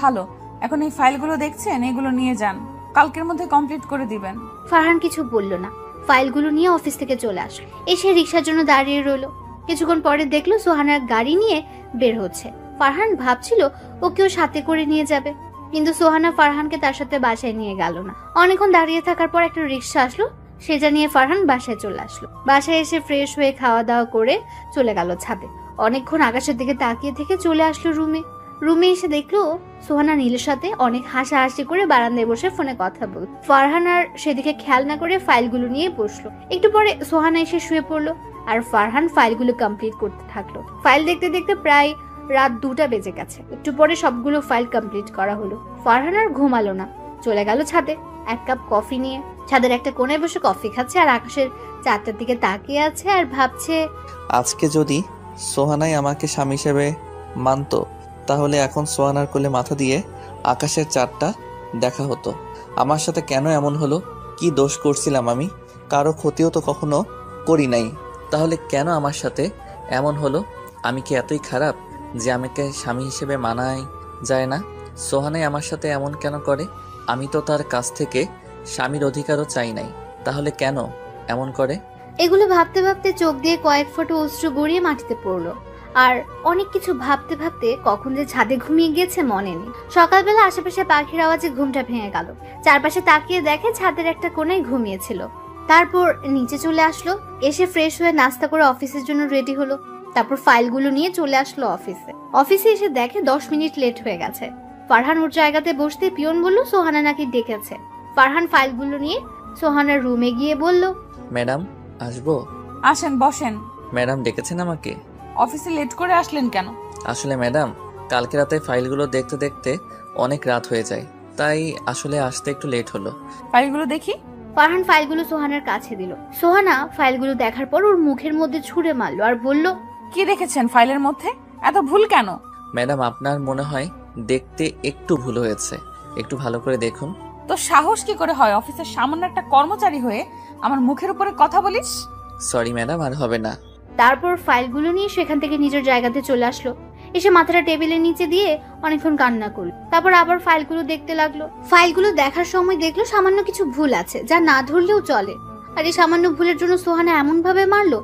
ভালো, এখন এই ফাইলগুলো দেখছেন, এগুলো নিয়ে যান, কালকের মধ্যে কমপ্লিট করে দিবেন। ফারহান কিছু বলল না, ফাইলগুলো নিয়ে অফিস থেকে চলে আসলো। এসে রিক্সার জন্য দাঁড়িয়ে রইল। কিছুক্ষণ পরে দেখলো সোহানার গাড়ি নিয়ে বের হচ্ছে। ফারহান ভাবছিল ওকেও সাথে করে নিয়ে যাবে, কিন্তু সোহানা ফারহানকে তার সাথে বাসায় নিয়ে গেল না। অনেকক্ষণ দাঁড়িয়ে থাকার পর একটা রিক্সা আসলো, সেটা নিয়ে ফারহান বাসায় চলে আসলো। বাসায় এসে ফ্রেশ হয়ে খাওয়া দাওয়া করে চলে গেল ছাদে। অনেকক্ষণ আকাশের দিকে তাকিয়ে থেকে চলে আসলো রুমে এসে দেখলো সোহানা নীলের সাথে অনেক হাসাহাসি করে বারান্দায় বসে ফোনে কথা বল। ফারহান আর সেদিকে খেয়াল না করে ফাইলগুলো নিয়ে বসলো। একটু পরে সোহানা এসে শুয়ে পড়লো আর ফারহান ফাইলগুলো কমপ্লিট করতে থাকলো। ফাইল দেখতে দেখতে প্রায় রাত 2টা বেজে গেছে। একটু পরে সবগুলো ফাইল কমপ্লিট করা হলো। ফারহান আর ঘুমালো না, চলে গেল ছাদে 1 কাপ কফি নিয়ে। ছাদের একটা কোণায় বসে কফি খাচ্ছে আর আকাশের চাঁদটার দিকে তাকিয়ে আছে আর ভাবছে, আজকে যদি সোহানাই আমাকে স্বামী হিসেবে মানতো, তাহলে এখন সোহানার কোলে মাথা দিয়ে আকাশের চাঁদটা দেখা হতো। আমার সাথে কেন এমন হলো? কি দোষ করছিলাম আমি? কারো ক্ষতিও তো কখনো করি নাই, তাহলে কেন আমার সাথে এমন হলো? আমি কি এতই খারাপ যে আমাকে স্বামী হিসেবে মানাই যায় না? সোহানাই আমার সাথে এমন কেন করে? আমি তো তার কাছ থেকে স্বামীর অধিকারও চাই নাই, তাহলে কেন এমন করে? এগুলো ভাবতে ভাবতে চোখ দিয়ে কয়েক ফোঁটা অশ্রু গড়িয়ে মাটিতে পড়লো। আর অনেক কিছু ভাবতে ভাবতে কখন যে ছাদে ঘুমিয়ে গিয়েছে মনে নেই। সকালবেলা আশেপাশে পাখির আওয়াজে ঘুমটা ভেঙে গেল। চারপাশে তাকিয়ে দেখে ছাদের একটা কোণায় ঘুমিয়েছিল। তারপর নিচে চলে আসলো, এসে ফ্রেশ হয়ে নাস্তা করে অফিসের জন্য রেডি হলো। তারপর ফাইলগুলো নিয়ে চলে আসলো অফিসে এসে দেখে 10 মিনিট লেট হয়ে গেছে। ফারহান ওর জায়গাতে বসতে পিয়ন বলল সোহানা নাকি ডেকেছে। ফারহান ফাইলগুলো নিয়ে সোহানার রুমে গিয়ে বলল, ম্যাডাম আসবো? আসেন, বসেন। ম্যাডাম ডেকেছেন আমাকে? অফিসে লেট করে আসলেন কেন? আসলে ম্যাডাম, কালকে রাতে ফাইলগুলো দেখতে দেখতে অনেক রাত হয়ে যায়, তাই আসলে আসতে একটু লেট হলো। ফাইলগুলো দেখি। ফারহান ফাইলগুলো সোহানার কাছে দিল। সোহানা ফাইলগুলো দেখার পর ওর মুখের মধ্যে ছুঁড়ে মারলো আর বলল, কি দেখেছেন ফাইলের মধ্যে? এত ভুল কেন? ম্যাডাম আপনার মনে হয় দেখতে একটু ভুল হয়েছে, একটু ভালো করে দেখুন। তো সাহস কি করে হয় অফিসের সামান্য একটা কর্মচারী হয়ে আমার মুখের উপরে কথা বলিস? সরি ম্যাডাম, আর হবে না। তারপর ফাইলগুলো নিয়ে সেখান থেকে নিজের জায়গাতে চলে আসলো। এসে মাথাটা টেবিলের নিচে দিয়ে অনেকক্ষণ কান্না করলো। তারপর আবার ফাইলগুলো দেখতে লাগলো। ফাইলগুলো দেখার সময় দেখলো সামান্য কিছু ভুল আছে, যা না ধরলেও চলে। আর এই সামান্য ভুলের জন্য সোহানা এমন ভাবে মারলো,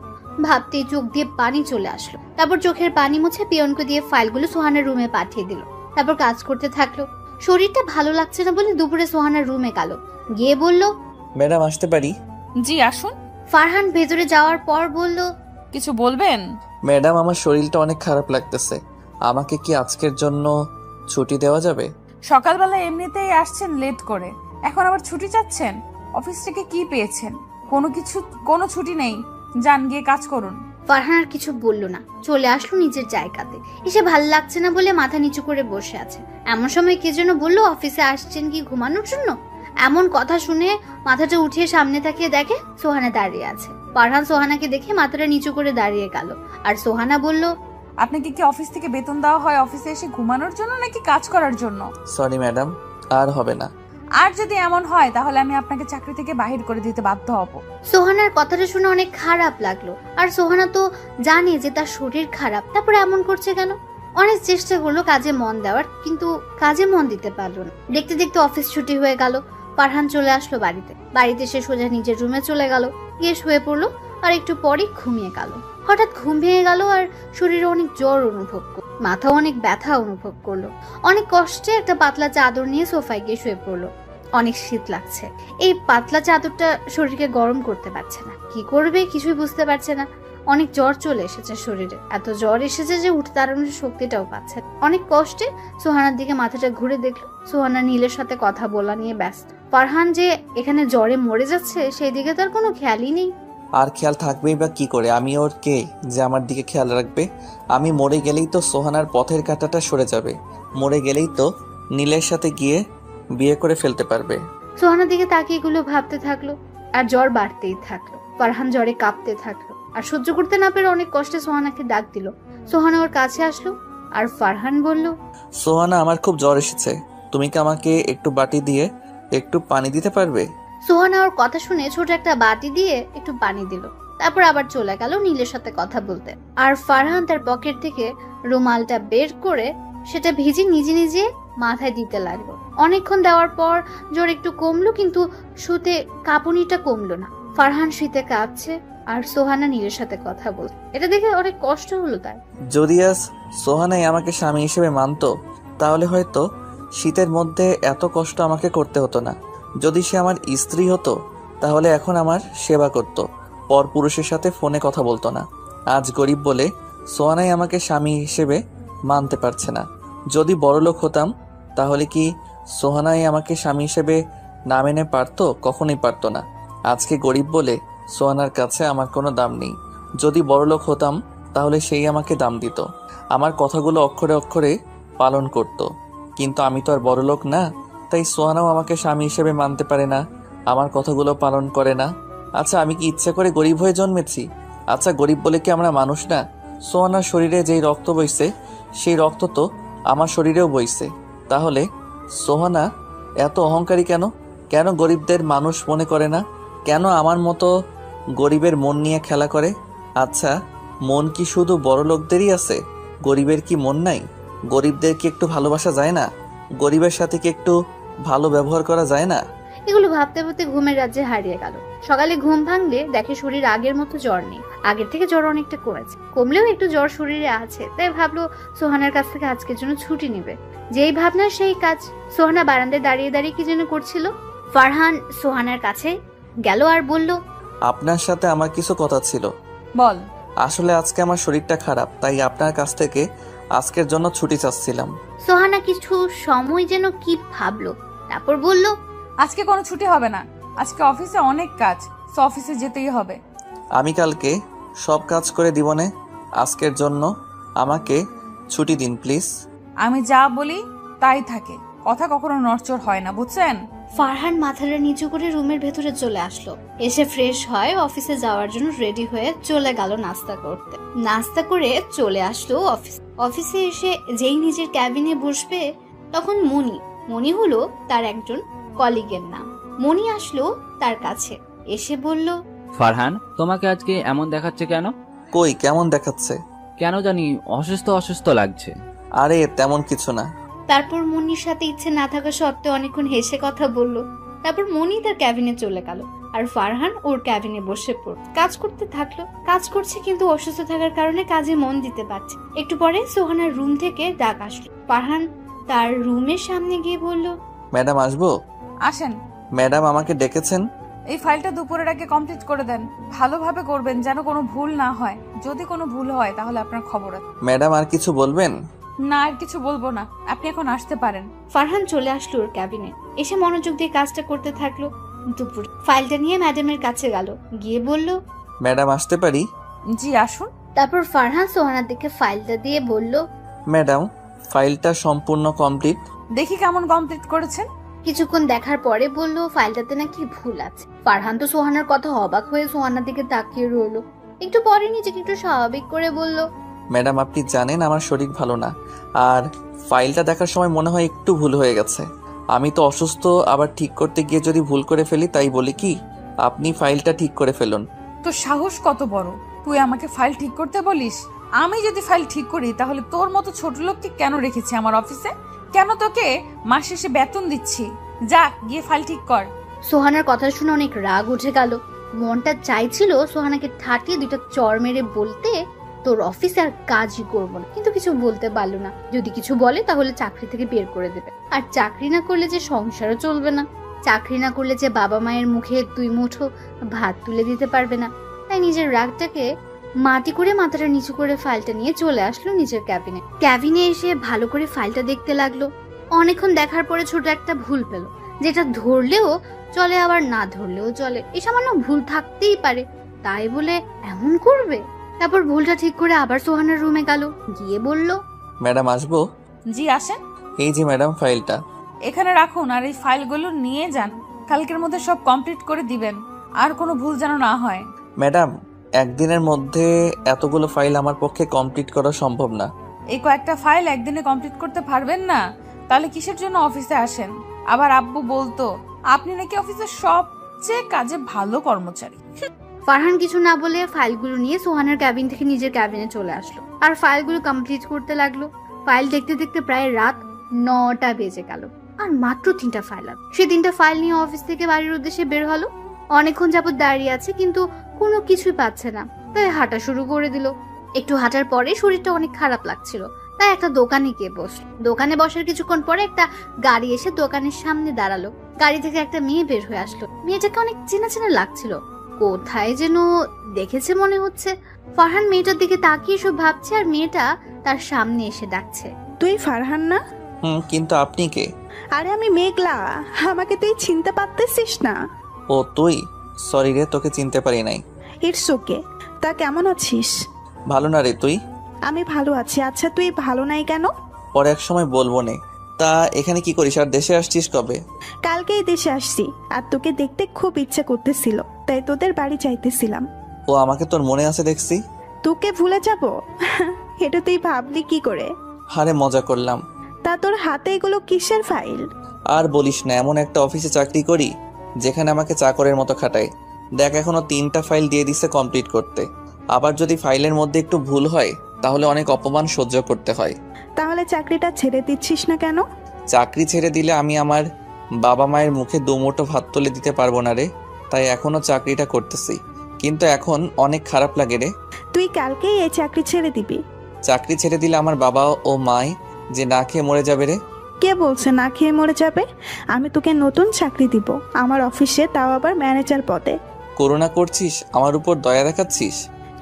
ভাবতেই চোখ দিয়ে পানি চলে আসলো। তারপর চোখের পানি মুছে পিয়নকে দিয়ে ফাইলগুলো সোহানার রুমে পাঠিয়ে দিল। তারপর কাজ করতে থাকলো। শরীরটা ভালো লাগছে না বলে দুপুরে সোহানার রুমে গেল, গিয়ে বলল, ম্যাডাম আসতে পারি? জি আসুন। ফারহান ভেতরে যাওয়ার পর বলল, কিছু বলবেন? ম্যাডাম আমার শরীরটা অনেক খারাপ লাগতেছে, আমাকে কি আজকের জন্য ছুটি দেওয়া যাবে? সকালবেলা এমনিতেই আসছেন লেট করে, এখন আবার ছুটি চাচ্ছেন? অফিস থেকে কি পেয়েছেন? কোনো ছুটি নেই, যান গিয়ে কাজ করুন। ফারহান আর কিছু বলল না, চলে আসলো নিজের জায়গাতে। এসে ভাল লাগছে না বলে মাথা নিচু করে বসে আছে। এমন সময় কে যেন বললো অফিসে আসছেন কি ঘুমানোর জন্য। এমন কথা শুনে মাথাটা উঠিয়ে সামনে তাকিয়ে দেখে সোহানা দাঁড়িয়ে আছে। ফারহান সোহানাকে দেখে মাথাটা নিচু করে দাঁড়িয়ে গেল। আর সোহানা বলল, আপনাকে কি অফিস থেকে বেতন দেওয়া হয় অফিসে এসে ঘুমানোর জন্য নাকি কাজ করার জন্য? সরি ম্যাডাম, আর হবে না। আর যদি এমন হয় তাহলে আমি আপনাকে চাকরি থেকে বাহির করে দিতে বাধ্য হব। সোহানার কথাটা শুনে অনেক খারাপ লাগলো। আর সোহানা তো জানে যে তার শরীর খারাপ, তারপরে এমন করছে কেন। অনেক চেষ্টা করলো কাজে মন দেওয়ার, কিন্তু কাজে মন দিতে পারলো না। দেখতে দেখতে অফিস ছুটি হয়ে গেল। ফারহান চলে আসলো বাড়িতে সে সোজা নিজের রুমে চলে গেল, গিয়ে শুয়ে পড়লো। আর একটু পরেই ঘুমিয়ে গেল। হঠাৎ ঘুম ভেঙে গেল আর শরীরে অনেক জ্বর অনুভব করলো, মাথা অনেক ব্যথা অনুভব করলো। অনেক কষ্টে একটা পাতলা চাদর নিয়ে সোফায় গিয়ে শুয়ে পড়লো। অনেক শীত লাগছে, এই পাতলা চাদরটা শরীরকে গরম করতে পারছে না। কি করবে কিছুই বুঝতে পারছে না। অনেক জ্বর চলে এসেছে শরীরে, এত জ্বর এসেছে যে উঠে দাঁড়ানোর শক্তিটাও পাচ্ছে না। অনেক কষ্টে সোহানার দিকে মাথাটা ঘুরে দেখলো সোহানা নীলের সাথে কথা বলা নিয়ে ব্যস্ত। ফারহান যে এখানে জ্বরে মরে যাচ্ছে সেই দিকে তার কোনো খেয়ালই নেই। আর খেয়াল থাকবেই বা কি করে? আমি ওর কে যে আমার দিকে খেয়াল রাখবে? আমি মরে গেলেই তো সোহানার পথের কাঁটাটা সরে যাবে, মরে গেলেই তো নীলের সাথে গিয়ে বিয়ে করে ফেলতে পারবে। সোহানার দিকে তাকিয়ে এগুলো ভাবতে থাকলো আর জ্বর বাড়তেই থাকলো। ফারহান জ্বরে কাঁপতে থাকলো আর সহ্য করতে না পেরে অনেক কষ্টে সোহানাকে ডাক দিল। সোহানা ওর কাছে আসলো আর ফারহান বলল, সোহানা আমার খুব জ্বর এসেছে, তুমি কি আমাকে একটু বাটি দিয়ে একটু পানি দিতে পারবে? সোহানা ওর কথা শুনে ছোট একটা বাটি দিয়ে একটু পানি দিল। তারপর আবার চলে গেল নীলের সাথে কথা বলতে। আর ফারহান তার পকেট থেকে রুমালটা বের করে সেটা ভিজে নিজে নিজে মাথায় দিতে লাগলো। অনেকক্ষণ দেওয়ার পর জ্বর একটু কমলো, কিন্তু শুতে কাঁপুনিটা কমলো না। ফারহান শীতে কাঁপছে আর সোহানা নীলের সাথে কথা বলছে। এটা দেখে অনেক কষ্ট হলো তার। যদি আজ সোহানাই আমাকে স্বামী হিসেবে মানতো তাহলে হয়তো শীতের মধ্যে এত কষ্ট আমাকে করতে হতো না। যদি সে আমার স্ত্রী হতো তাহলে এখন আমার সেবা করত, পরপুরুষের সাথে ফোনে কথা বলতো না। আজ গরিব বলে সোহানাই আমাকে স্বামী হিসেবে মানতে পারছে না। যদি বড়লোক হতাম তাহলে কি সোহানাই আমাকে স্বামী হিসেবে না মেনে পারতো? কখনোই পারতো না। আজকে গরিব বলে সোহানার কাছে আমার কোনো দাম নেই। যদি বড়লোক হতাম তাহলে সেই আমাকে দাম দিত, আমার কথাগুলো অক্ষরে অক্ষরে পালন করত। কিন্তু আমি তো আর বড়লোক না, তাই সোহানাও আমাকে স্বামী হিসেবে মানতে পারে না, আমার কথাগুলো পালন করে না। আচ্ছা আমি কি ইচ্ছা করে গরিব হয়ে জন্মেছি? আচ্ছা গরিব বলে কি আমরা মানুষ না? সোহানার শরীরে যেই রক্ত বইছে সেই রক্ত তো আমার শরীরেও বইছে। তাহলে সোহানা এত অহংকারী কেন? কেন গরিবদের মানুষ মনে করে না? কেন আমার মতো গরিবের মন নিয়ে খেলা করে? আচ্ছা মন কি শুধু বড় লোকদেরই আছে? গরিবের কি মন নাই? গরিবদের কি একটু ভালোবাসা যায় না? গরিবের সাথে কি একটু ভালো ব্যবহার করা যায় না? এগুলো ভাবতে ভাবতে ঘুমের রাজ্যে হারিয়ে গেল। সকালে ঘুম ভাঙলে দেখে শরীর আগের মতো জ্বর নেই, আগের থেকে জ্বর অনেকটা কমেছে। কমলেও একটু জ্বর শরীরে আছে, তাই ভাবলো সোহানার কাছ থেকে আজকের জন্য ছুটি নেবে। যেই ভাবনা সেই কাজ। সোহানা বারান্দায় দাঁড়িয়ে দাঁড়িয়ে কি যেন করছিল। ফারহান সোহানার কাছে গেল আর বলল, আপনার সাথে আমার কিছু কথা ছিল। বল। আসলে আজকে আমার শরীরটা খারাপ, তাই আপনার কাছ থেকে আজকের জন্য ছুটি চাচ্ছিলাম। সোহানা কিছু সময় যেন কি ভাবলো, তারপর বলল, আজকে কোনো ছুটি হবে না, আজকে অফিসে অনেক কাজ, তো অফিসে যেতেই হবে। আমি কালকে সব কাজ করে দিবনে, আজকের জন্য আমাকে ছুটি দিন প্লিজ। আমি যা বলি তাই থাকে, কথা কখনো নড়চড় হয় না, বুঝছেন? ফারহান মাথাটা নিচু করে রুমের ভেতরে চলে আসলো। এসে ফ্রেশ হয় অফিসে যাওয়ার জন্য রেডি হয়ে চলে গেল নাস্তা করতে। নাস্তা করে চলে আসলো অফিসে এসে যেই নিজের ক্যাবিনে বসবে তখন মনি হলো তার একজন কলিগের নাম। মনি আসলো তার কাছে, এসে বলল, ফারহান, তোমাকে আজকে এমন দেখাচ্ছে কেন? কই কেমন দেখাচ্ছে? কেন জানি অসুস্থ অসুস্থ লাগছে। আরে তেমন কিছু না। তারপর মনির সাথে ইচ্ছে না থাকা সত্ত্বেও অনেকক্ষণ হেসে কথা বলল। তারপর মনি তার ক্যাবিনে চলে গেল আর ফারহান ওর ক্যাবিনে বসে পড়ল। কাজ করতে থাকলো। কাজ করছে কিন্তু অসুস্থ থাকার কারণে কাজে মন দিতে পারছে। একটু পরে সোহানার রুম থেকে ডাক আসলো। ফারহান তার রুমের সামনে গিয়ে বলল, ম্যাডাম আসবো? আসেন। ম্যাডাম আমাকে ডেকেছেন? এই ফাইলটা দুপুরের আগে কমপ্লিট করে দেন, ভালোভাবে করবেন যেন কোনো ভুল না হয়। যদি কোনো ভুল হয় তাহলে আপনার খবর আছে। ম্যাডাম আর কিছু বলবেন? না, আর কিছু বলবো না, আপনি এখন আসতে পারেন। ফারহান চলে আসলো ওর ক্যাবিনে, এসে মনোযোগ দিয়ে কাজটা করতে থাকলো। দুপুরে ফাইলটা নিয়ে ম্যাডামের কাছে গেল, গিয়ে বলল, ম্যাডাম আসতে পারি? জি আসুন। তারপর ফারহান সোহানার দিকে ফাইলটা দিয়ে বলল, ম্যাডাম ফাইলটা সম্পূর্ণ কমপ্লিট। দেখি কেমন কমপ্লিট করেছেন। কিছুক্ষণ দেখার পরে বলল ফাইলটাতে নাকি ভুল আছে। ফারহান তো সোহানার কথা অবাক হয়ে সোহানার দিকে তাকিয়ে রইল। একটু পরে নিজেকে একটু স্বাভাবিক করে বলল, ম্যাডাম আপনি জানেন আমার শরীর ভালো না, আর ফাইলটা দেখার সময় মনে হয় একটু ভুল হয়ে গেছে। আমি তো অসুস্থ, আবার ঠিক করতে গিয়ে যদি ভুল করে ফেলি, তাই বলি কি আপনি ফাইলটা ঠিক করে ফেলুন। তোর সাহস কত বড়, তুই আমাকে ফাইল ঠিক করতে বলিস? আমি যদি ফাইল ঠিক করি তাহলে তোর মতো ছোট লোককে কেন রেখেছি আমার অফিসে? কেন তোকে মাস শেষে বেতন দিচ্ছি? যা গিয়ে ফাইল ঠিক কর। সোহানার কথা শুনে অনেক রাগ উঠে গেল। মনটা চাইছিল সোহানাকে ঠাটিয়ে দুইটা চর মেরে বলতে, তোর অফিসে আর কাজই করবো না, কিন্তু কিছু বলতে পারলো না। যদি কিছু বলে তাহলে চাকরি থেকে বের করে দেবে, আর চাকরি না করলে যে সংসারও চলবে না, চাকরি না করলে যে বাবা মায়ের মুখে 2 মুঠো ভাত তুলে দিতে পারবে না। তাই নিজের রাগটাকে মাটি করে মাথাটা নিচু করে ফাইলটা নিয়ে চলে আসলো নিজের ক্যাবিনে এসে ভালো করে ফাইলটা দেখতে লাগলো। অনেকক্ষণ দেখার পরে ছোট একটা ভুল পেল, যেটা ধরলেও চলে আবার না ধরলেও চলে। এই সামান্য ভুল থাকতেই পারে, তাই বলে এমন করবে? তারপর ভুলটা ঠিক করে আবার সোহানার রুমে গেল, গিয়ে বলল, ম্যাডাম আসবো? জি আসেন। এই যে ম্যাডাম ফাইলটা এখানে রাখুন আর এই ফাইলগুলো নিয়ে যান। কালকের মধ্যে সব কমপ্লিট করে দিবেন, আর কোনো ভুল যেন না হয়। ম্যাডাম একদিনের মধ্যে এতগুলো ফাইল আমার পক্ষে কমপ্লিট করা সম্ভব না। এই কয়েকটা ফাইল একদিনে কমপ্লিট করতে পারবেন না? তাহলে কিসের জন্য অফিসে আসেন? আবার আব্বু বলতো আপনি নাকি অফিসের সবচেয়ে কাজে ভালো কর্মচারী। ফারহান কিছু না বলে ফাইলগুলো নিয়ে সোহানার ক্যাবিন থেকে নিজের ক্যাবিনে চলে আসলো আর ফাইলগুলো কমপ্লিট করতে লাগলো। ফাইল দেখতে দেখতে প্রায় রাত 9টা বেজে গেল আর মাত্র 3টা ফাইল আছে। সে 3টা ফাইল নিয়ে অফিস থেকে বাড়ির উদ্দেশ্যে বের হলো। অনেকক্ষণ যাবত দাঁড়িয়ে আছে কিন্তু কোনো কিছুই পাচ্ছে না, তাই হাঁটা শুরু করে দিল। একটু হাঁটার পরে শরীরটা অনেক খারাপ লাগছিল, তাই একটা দোকানে গিয়ে বসলো। দোকানে বসার কিছুক্ষণ পরে একটা গাড়ি এসে দোকানের সামনে দাঁড়ালো। গাড়ি থেকে একটা মেয়ে বের হয়ে আসলো। মেয়েটাকে অনেক চেনা চেনা লাগছিল, কোথায় যেন দেখেছে মনে হচ্ছে। ফারহান মেয়েটার দিকে তাকিয়ে সব ভাবছে আর মেয়েটা তার সামনে এসে ডাকছে, তুই ফারহান না? কিন্তু আপনি কে? আরে আমি মেঘলা, আমাকে তুই চিনতে পারতেছিস না? ও তুই? সরি রে, তোকে চিনতে পারি নাই। It's okay. তা কেমন আছিস? ভালো না রে, তুই? আমি ভালো আছি। আচ্ছা তুই ভালো নাই কেন? পরে এক সময় বলবো নে। তা এখানে কি করিস আর দেশে আসছিস কবে? কালকেই দেশে আসছি, আর তোকে দেখতে খুব ইচ্ছে করতেছিল, তাই তোদের বাড়ি চাইতেছিলাম। ও আমাকে তোর মনে আছে দেখছি। তোকে ভুলে যাব? এটা তুই ভাবলি কি করে? হারে মজা করলাম। তা তোর হাতে এগুলো কিসের ফাইল? আর বলিস না, এমন একটা অফিসে চাকরি করি যেখানে আমাকে চাকরের মতো খাটায়। দেখ এখনো 3টা ফাইল দিয়ে দিছে কমপ্লিট করতে, আবার যদি ফাইলের মধ্যে একটু ভুল হয় তাহলে অনেক অপমান সহ্য করতে হয়। তাহলে চাকরিটা ছেড়ে দিচ্ছিস না কেন? চাকরি ছেড়ে দিলে আমি আমার বাবা মায়ের মুখে দুমুঠো ভাত তুলে দিতে পারবো না রে, তাই এখনো চাকরিটা করতেছি। কিন্তু এখন অনেক খারাপ লাগে রে। তুই কালকেই এই চাকরি ছেড়ে দিবি। চাকরি ছেড়ে দিলে আমার বাবা ও মাই যে না খেয়ে মরে যাবে রে। কে বলছে না খেয়ে মরে যাবে? আমি তোকে নতুন চাকরি দিব আমার অফিসে, তাও আবার ম্যানেজার পদে। করুণা করছিস, আমার উপর দয়া দেখাচ্ছিস?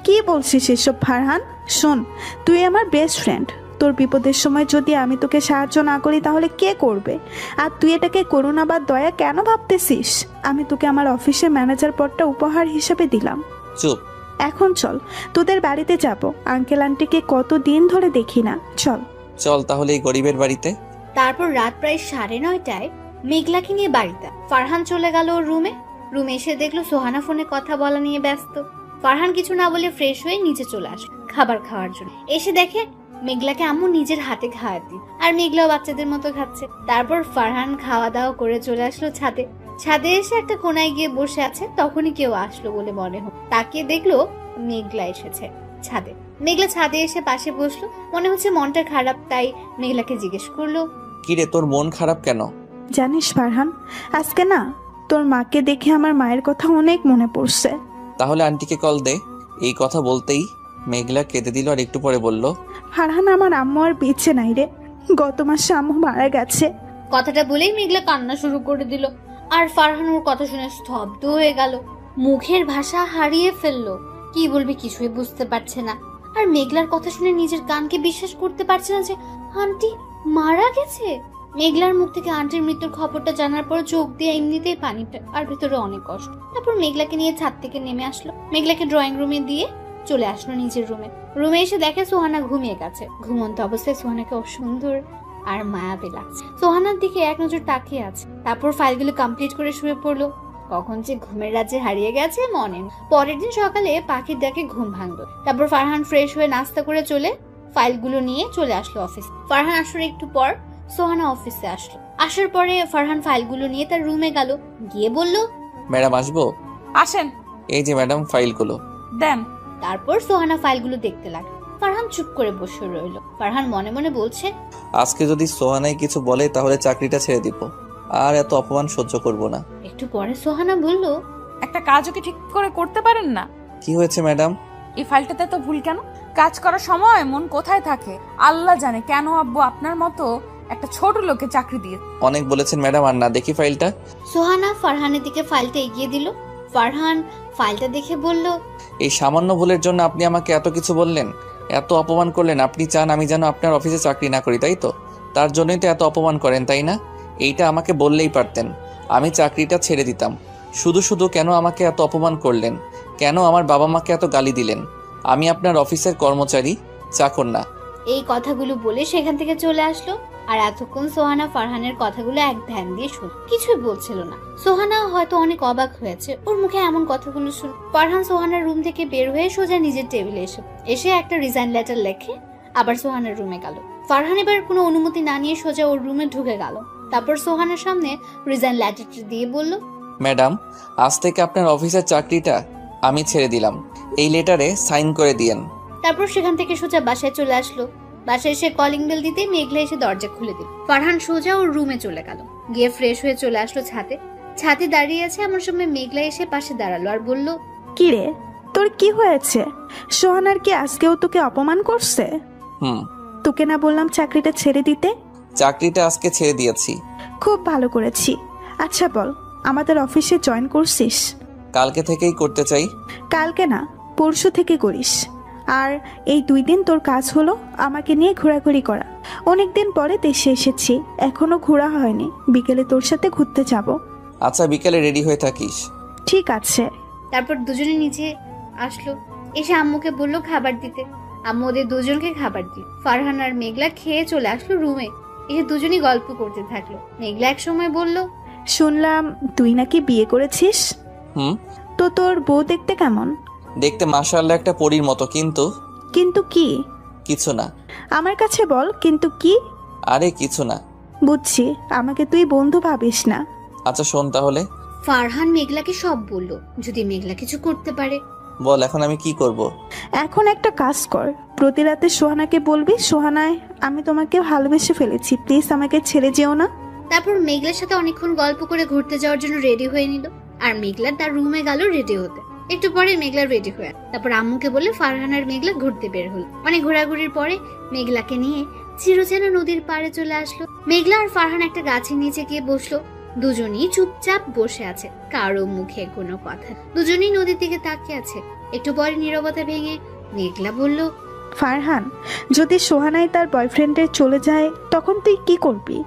কি বলছিস এসব ফারহান? শোন, তুই আমার বেস্ট ফ্রেন্ড। তোর বিপদের সময় যদি আমি তোকে সাহায্য না করি তাহলে কে করবে? আর তুই এটাকে করুণা বা দয়া কেন ভাবতেছিস? আমি তোকে আমার অফিসে ম্যানেজার পদটা উপহার হিসেবে দিলাম। চুপ। এখন চল, তোদের বাড়িতে যাব। আঙ্কেল আন্টিকে কতদিন ধরে দেখি না। চল। চল তাহলে এই গরিবের বাড়িতে। তারপর রাত প্রায় 9:30টায় মেঘলাকে নিয়ে বাড়িতে ফারহান চলে গেল ওর রুমে এসে দেখলো সোহানা ফোনে কথা বলা নিয়ে ব্যস্ত। ফারহান কিছু না বলে ফ্রেশ হয়ে নিচে চলে আসলো খাবার খাওয়ার জন্য। এসে দেখে মেঘলাকে আম্মু নিজের হাতে খাওয়াতে, আর মেঘলাও বাচ্চাদের মতো খাচ্ছে। তারপর ফারহান খাওয়া দাওয়া করে চলে আসলো ছাদে এসে একটা কোনায় গিয়ে বসে আছে। তখনই কেউ আসলো বলে মনে হলো, তাকিয়ে দেখলো মেঘলা এসেছে ছাদে। মেঘলা ছাদে এসে পাশে বসলো, মনে হচ্ছে মনটা খারাপ, তাই মেঘলাকে জিজ্ঞেস করলো, কিরে তোর মন খারাপ কেন? জানিস ফারহান, আজকে না তোর মাকে দেখে আমার মায়ের কথা অনেক মনে পড়ছে। তাহলে আন্টিকে কল দে। এই কথা বলতেই মেঘলা কেঁদে দিল আর একটু পরে বলল, ফারহান, আমার আম্মু আর বেঁচে নাই রে। গত মাসে আম্মু মারা গেছে। কথাটা বলেই মেঘলা কান্না শুরু করে দিল। আর ফারহান ওর কথা শুনে স্তব্ধ হয়ে গেল, মুখের ভাষা হারিয়ে ফেললো। কি বলবে কিছুই বুঝতে পারছে না। আর মেঘলার কথা শুনে নিজের কানকে বিশ্বাস করতে পারছে না যে আন্টি মারা গেছে। মেঘলার মুখ থেকে আন্টির মৃত্যুর খবরটা জানার পর চোখ দিয়ে এমনিতেই পানি, আর ভেতরে অনেক কষ্ট। তারপর মেঘলাকে নিয়ে ছাদ থেকে নেমে আসলো। মেঘলাকে ড্রয়িং রুমে দিয়ে চলে আসলো নিজের রুমে এসে দেখে সোহানা ঘুমিয়ে গেছে। ঘুমন্ত অবস্থায় সোহানাকে অসুন্দর আর মায়াবী লাগছে। সোহানার দিকে এক নজর তাকিয়ে আছে। তারপর ফাইলগুলো কমপ্লিট করে শুয়ে পড়লো। কখন যে ঘুমের রাজ্যে হারিয়ে গেছে মনে নেই। পরের দিন সকালে পাখির ডাকে ঘুম ভাঙলো। তারপর ফারহান ফ্রেশ হয়ে নাস্তা করে ফাইলগুলো নিয়ে চলে আসলো অফিসে। ফারহান আসার একটু পর সোহানা অফিসে আসলো। আসার পরে ফারহান ফাইলগুলো নিয়ে তার রুমে গেল। গিয়ে বলল, ম্যাডাম আসবো? আসেন। এই যে ম্যাডাম ফাইলগুলো দেন। তারপর সোহানা ফাইলগুলো দেখতে লাগলো। ফারহান চুপ করে বসে রইল। ফারহান মনে মনে বলছে, আজকে যদি সোহানাই কিছু বলে তাহলে চাকরিটা ছেড়ে দিব, আর এত অপমান সহ্য করব না। একটু পরে সোহানা বলল, একটা কাজও কি ঠিক করে করতে পারেন না? কি হয়েছে ম্যাডাম? এই ফাইলটাতে তো ভুল কেন? কাজ করার সময় মন কোথায় থাকে আল্লাহ জানে। কেন আব্বু আপনার মতো একটা ছোট লোকে চাকরি দিয়ে? অনেক বলেছেন ম্যাডাম, আর না দেখি ফাইলটা। সোহানা ফারহানের দিকে ফাইলটা এগিয়ে দিল। ফারহান ফাইলটা দেখে বলল, এই সামান্য ভুলের জন্য আপনি আমাকে এত কিছু বললেন, এত অপমান করলেন। আপনি চান আমি যেন আপনার অফিসে চাকরি না করি, তাই তো? তার জন্যই তো এত অপমান করেন, তাই না? এইটা আমাকে বললেই পারতেন, আমি চাকরিটা ছেড়ে দিতাম। শুধু শুধু কেন আমাকে এত অপমান করলেন? কেন আমার বাবা মাকে এত গালি দিলেন? আমি আপনার অফিসের কর্মচারী, চাকর না। এই কথাগুলো বলে সেখান থেকে চলে আসলো। আর এতক্ষণ সোহানা ফারহানের কথাগুলো এক ধ্যান দিয়ে শুন, কিছুই বলছিল না। সোহানা হয়তো অনেক অবাক হয়েছে ওর মুখে এমন কথাগুলো শুন। ফারহান সোহানার রুম থেকে বের হয়ে সোজা নিজের টেবিলে এসে একটা রিজাইন লেটার লেখে আবার সোহানার রুমে গেল। ফারহান এবার কোনো অনুমতি না নিয়ে সোজা ওর রুমে ঢুকে গেল। তারপর সোহানার সামনে রিজাইন লেটারটা দিয়ে বলল, ম্যাডাম, আজ থেকে আপনার অফিসের চাকরিটা আমি ছেড়ে দিলাম। এই লেটারে সাইন করে দিয়েন। তারপর সেখান থেকে সোজা বাসায় চলে আসলো। বাসায় এসে কলিং বেল দিতে মেঘলা এসে দরজা খুলে দিল। ফারহান সোজা ওর রুমে চলে গেল। গিয়ে ফ্রেশ হয়ে চলে আসলো ছাদে দাঁড়িয়ে আছে। এমন সময় মেঘলা এসে পাশে দাঁড়ালো আর বলল, কি রে, তোর কি হয়েছে? সোহানার কি আজকেও তোকে অপমান করছে? তোকে না বললাম চাকরিটা ছেড়ে দিতে? চাকরিটা আজকে ছেড়ে দিয়েছি। খুব ভালো করেছি। আচ্ছা বল, আমাদের অফিসে জয়েন করছিস? কালকে থেকেই করতে চাই। কালকে না, পরশু থেকে করিস। আর এই 2 দিন তোর কাজ হলো আমাকে নিয়ে ঘোরাঘুরি করা। অনেকদিন পরে দেশে এসেছি, এখনো ঘোরা হয়নি। বিকেলে তোর সাথে ঘুরতে যাব। আচ্ছা, বিকেলে রেডি হয়ে থাকিস। ঠিক আছে। তারপর দুজনে নিচে আসলো। এসে আম্মুকে বললো খাবার দিতে। আম্মু ওদের দুজনকে খাবার দিল। ফারহান আর মেঘলা খেয়ে চলে আসলো রুমে। এসে দুজনই গল্প করতে থাকলো। মেঘলা এক সময় বলল, শুনলাম তুই নাকি বিয়ে করেছিস। তো তোর বউ দেখতে কেমন? দেখতে মাশাআল্লাহ একটা পরীর মতো। কিন্তু কি? কিছু না। আমার কাছে বল, কিন্তু কি? আরে কিছু না। বুঝছি, আমাকে তুই বন্ধু ভাবিস না। আচ্ছা শোন তাহলে। ফারহান মেঘলাকে সব বলল, যদি মেঘলা কিছু করতে পারে। বল এখন আমি কি করব? এখন একটা কাজ কর, প্রতি রাতে সোহানাকে বলবি, সোহানায় আমি তোমাকে ভালোবেসে ফেলেছি, প্লিজ আমাকে ছেড়ে যেও না। তারপর মেঘলার সাথে অনেকক্ষণ গল্প করে ঘুরতে যাওয়ার জন্য রেডি হয়ে নিল। আর মেঘলা তার রুমে গেল রেডি হতে। একটু পরে মেঘলা রেডি হয়ে তারপর আম্মুকে বলে ফারহান আর মেঘলা ঘুরতে বের হলো। অনেক ঘোরাঘুরির পরে মেঘলাকে নিয়ে চিরচেনা নদীর পাড়ে চলে আসলো। মেঘলা আর ফারহান একটা গাছের নিচে গিয়ে বসলো। দুজনেই চুপচাপ বসে আছে, কারো মুখে কোনো কথা। দুজনেই নদীর দিকে তাকিয়ে আছে। একটু পরে নীরবতা ভেঙে মেঘলা বলল, ফারহান, যদি সোহানাই তার বয়ফ্রেন্ডের চলে যায় তখন তুই কি করবি?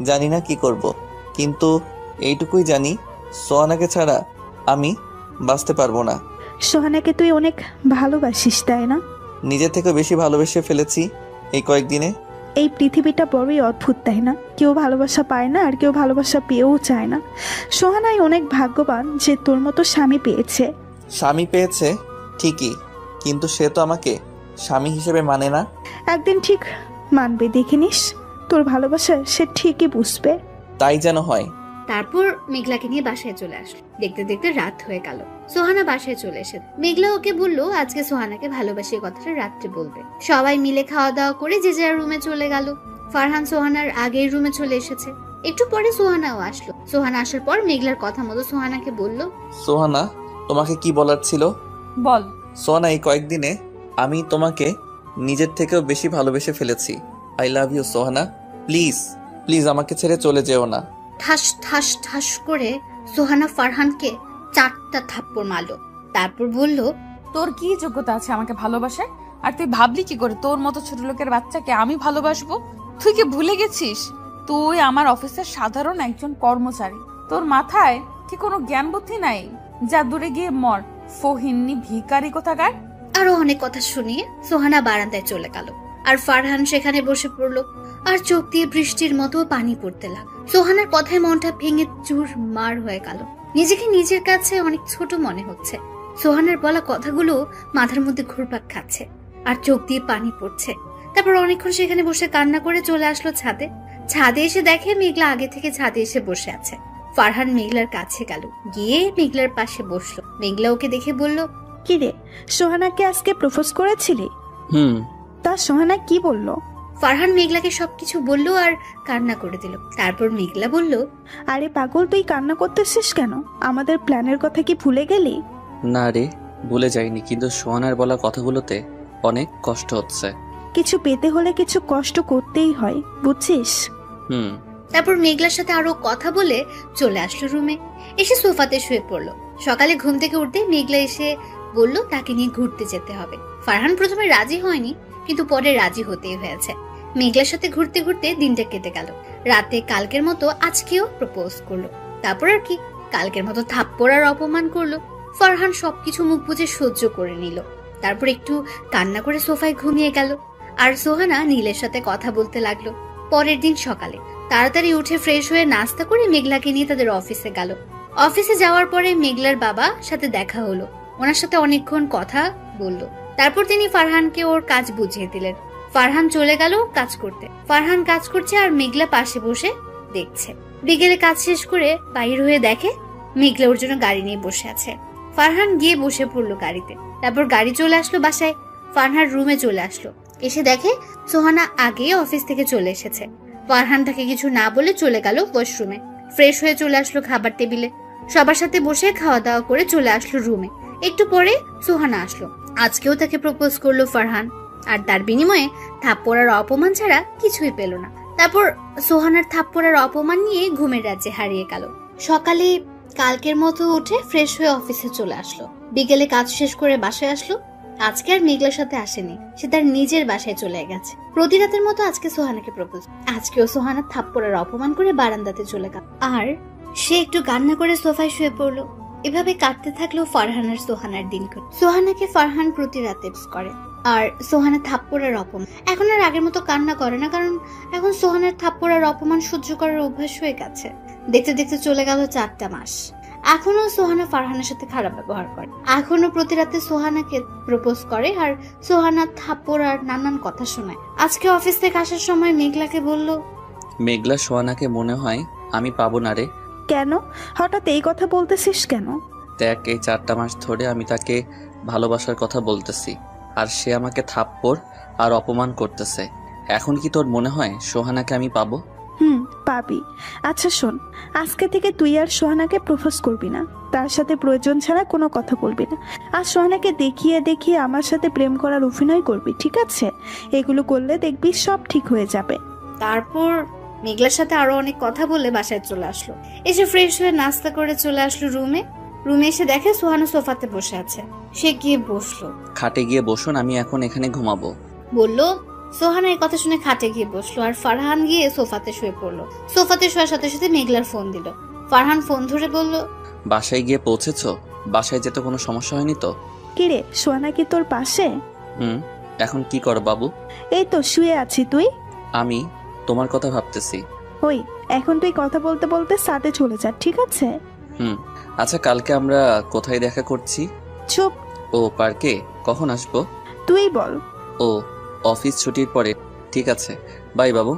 জানি না কি করব, কিন্তু এইটুকুই জানি সোহানাকে ছাড়া আমি বাঁচতে পারবো না। সোহানাকে তুই অনেক ভালোবাসিস, তাই না? নিজের থেকে বেশি ভালোবেসে ফেলেছি এই কয়েকদিনে। এই পৃথিবীটা বড়ই অদ্ভুত, তাই না? কেউ ভালোবাসা পায় না আর কেউ ভালোবাসা পেয়েও চায় না। সোহানাই অনেক ভাগ্যবান যে তোর মতো স্বামী পেয়েছে। স্বামী পেয়েছে ঠিকই, কিন্তু সে তো আমাকে স্বামী হিসেবে মানে না। একদিন ঠিক মানবে, দেখে নিস। তোর ভালোবাসা সে ঠিকই বুঝবে। তাই যেন হয়। তারপর মেঘলাকে নিয়ে বাসায় চলে আসলো। দেখতে দেখতে রাত হয়ে গেল। সোহানা বাসায় চলে এসে মেঘলা ওকে বললো আজকে সোহানাকে ভালোবাসি কথাটা রাত্রে বলবে। সবাই মিলে খাওয়া দাওয়া করে যে যার রুমে চলে গেল। ফারহান সোহানার আগের রুমে চলে এসেছে। একটু পরে সোহানাও আসলো। সোহানা আসার পর মেঘলার কথা মতো সোহানাকে বলল, সোহানা, তোমাকে কি বলার ছিল? বল। সোহানা, এই কয়েকদিনে আমি তোমাকে নিজের থেকেও বেশি ভালোবেসে ফেলেছি। I love you Sohana. Please please আমাকে ছেড়ে চলে যেও না। ঠাস ঠাস ঠাস করে সোহানা ফারহানকে 4টা থাপ্পড় মারলো। তারপর বলল, তোর কি যোগ্যতা আছে আমাকে ভালোবাসে? আর তুই ভাবলি কি করে তোর মতো ছোট লোকের বাচ্চাকে আমি ভালোবাসবো? তুই কি ভুলে গেছিস তুই আমার অফিসের সাধারণ একজন কর্মচারী? তোর মাথায় কি কোনো জ্ঞান বুদ্ধি নাই? যা দূরে গিয়ে মর, ফহিন্নি ভিখারি কোথাকার। আরো অনেক কথা শুনিয়ে সোহানা বারান্দায় চলে গেল। আর ফারহান সেখানে বসে পড়লো। আর চোখ দিয়ে বৃষ্টির মতো পানি পড়তে লাগলো। সোহানার কথায় মনটা ভেঙে চুরমার হয়ে গেল। নিজেকে নিজের কাছে অনেক ছোট মনে হচ্ছে। সোহানার বলা কথাগুলো মাথার মধ্যে ঘুরপাক খাচ্ছে আর চোখ দিয়ে পানি পড়ছে। তারপর অনেকক্ষণ সেখানে বসে কান্না করে চলে আসলো ছাদে। ছাদে এসে দেখে মেঘলা আগে থেকে ছাদে এসে বসে আছে। ফারহান মেঘলার কাছে গেল, গিয়ে মেঘলার পাশে বসলো। মেঘলা ওকে দেখে বলল, কি রে, সোহানাকে আজকে প্রপোজ করেছিলি? তা সোহানা কি বললো? ফারহান মেঘলাকে সবকিছু বলল আর কান্না করে দিল। তারপর মেঘলা বলল, আরে পাগল, তুই কান্না করতেছিস কেন? আমাদের প্ল্যানের কথা কি ভুলে গেলি? না রে, ভুলে যাইনি, কিন্তু সোহানার বলা কথাগুলোতে অনেক কষ্ট হচ্ছে। কিছু পেতে হলে কিছু কষ্ট করতেই হয়, বুঝছিস? তারপর মেঘলার সাথে আরো কথা বলে চলে আসলো রুমে। এসে সোফাতে শুয়ে পড়লো। সকালে ঘুম থেকে উঠতে মেঘলা এসে বলল তাকে নিয়ে ঘুরতে যেতে হবে। ফারহান প্রথমে রাজি হয়নি, কিন্তু পরে রাজি হতেই হয়েছে। মেঘলার সাথে ঘুরতে ঘুরতে দিনটা কেটে গেল। রাতে কালকের মতো আজকেও প্রপোজ করলো। তারপর আর কি, কালকের মতো থাপ্পড় আর অপমান করলো। ফারহান সবকিছু মুখ বুজে সহ্য করে নিল। তারপর একটু কান্না করে সোফায় ঘুমিয়ে গেল। আর সোহানা নীলের সাথে কথা বলতে লাগলো। পরের দিন সকালে তাড়াতাড়ি উঠে ফ্রেশ হয়ে নাস্তা করে মেঘলাকে নিয়ে তাদের অফিসে গেল। অফিসে যাওয়ার পরে মেঘলার বাবা সাথে দেখা হলো। ওনার সাথে অনেকক্ষণ কথা বলল। তারপর তিনি ফারহানকে ওর কাজ বুঝিয়ে দিলেন। ফারহান চলে গেল কাজ করতে। ফারহান কাজ করছে আর মেঘলা পাশে বসে দেখছে। বিকেলে কাজ শেষ করে বাইর হয়ে দেখে মেঘলা ওর জন্য গাড়ি নিয়ে বসে আছে। ফারহান গিয়ে বসে পড়লো গাড়িতে। তারপর গাড়ি চলে আসলো বাসায়। ফারহান রুমে চলে আসলো। এসে দেখে সোহানা আগে অফিস থেকে চলে এসেছে। ফারহান তাকে কিছু না বলে চলে গেল ওয়াশরুমে। ফ্রেশ হয়ে চলে আসলো খাবার টেবিলে। সবার সাথে বসে খাওয়া দাওয়া করে চলে আসলো রুমে। একটু পরে সোহানা আসলো। আজকেও তাকে প্রপোজ করলো ফারহান, আর তার বিনিময়ে থাপ্পড় আর অপমান ছাড়া কিছুই পেল না। তারপর সোহানার থাপ্পড় আর অপমান নিয়ে ঘুমের রাজ্যে হারিয়ে গেল। সকালে কালকের মতো উঠে ফ্রেশ হয়ে অফিসে চলে আসলো। বিকেলে কাজ শেষ করে বাসায় আসলো। আজকে আর মেঘলার সাথে আসেনি, সে তার নিজের বাসায় চলে গেছে। প্রতি রাতের মতো আজকে সোহানাকে প্রপোজ। আজকেও সোহানা থাপ্পড় আর অপমান করে বারান্দাতে চলে গেল। আর সে একটু কান্না করে সোফায় শুয়ে পড়লো। এভাবে কাটতে থাকলো ফারহান আর সোহানার দিন। সোহানাকে ফারহান প্রতি রাতে করে, আর সোহানা থাপ্পড় আর অপমান। এখন আর আগের মতো কান্না করে না, কারণ এখন সোহানার থাপ্পড় আর অপমান সহ্য করার অভ্যাস হয়ে গেছে। দেখতে দেখতে চলে গেল 4টা মাস। এখনো সোহানা ফারহানের সাথে খারাপ ব্যবহার করে। এখনো প্রতি রাতে সোহানাকে প্রপোজ করে আর সোহানা থাপ্পড় আর নানান কথা শোনায়। আজকে অফিস থেকে আসার সময় মেঘলাকে বলল, মেঘলা, সোহানাকে মনে হয় আমি পাবো না রে। কেন হঠাৎ এই কথা বলতেছিস কেন? দেখ, এই 4টা মাস ধরে আমি তাকে ভালোবাসার কথা বলতেছি, আর সে আমাকে থাপ্পড় আর অপমান করতেছে। এখন কি তোর মনে হয় সোহানাকে আমি পাবো? পাবি। আচ্ছা শোন, আজকে থেকে তুই আর সোহানাকে প্রপোজ করবি না, তার সাথে প্রয়োজন ছাড়া কোনো কথা বলবি না, আর সোহানাকে দেখিয়ে দেখিয়ে আমার সাথে প্রেম করার অভিনয় করবি, ঠিক আছে? এগুলো করলে দেখবি সব ঠিক হয়ে যাবে। তারপর মেঘলার সাথে আরো অনেক কথা বলে বাসায় চলে আসলো। এসে ফ্রেশ হয়ে নাস্তা করে চলে আসলো রুমে এসে দেখে সোহানা সোফাতে বসে আছে। সে গিয়ে বসলো। খাটে গিয়ে বসুন, আমি এখন এখানে ঘুমাবো। বললো। সোহানা এই কথা শুনে খাটে গিয়ে বসলো আর ফারহান গিয়ে সোফাতে শুয়ে পড়লো। সোফাতে শোয়ার সাথে সাথে মেঘলার ফোন দিল। ফারহান ফোন ধরে বলল, বাসায় গিয়ে পৌঁছেছো? বাসায় যেতে কোনো সমস্যা হয়নি তো? কিরে, সোহানা কি তোর পাশে? এখন কি করো বাবু? এই তো শুয়ে আছি, তুই? আমি তোমার কথা ভাবতেছি। ওই, এখন তুই কথা বলতে বলতে সাথে চলে যা, ঠিক আছে? আচ্ছা, কালকে আমরা কোথায় দেখা করছি? চুপ। ও, পার্কে। কখন আসবো? তুই বল। ও, অফিস ছুটির পরে। ঠিক আছে, বাই বাবু।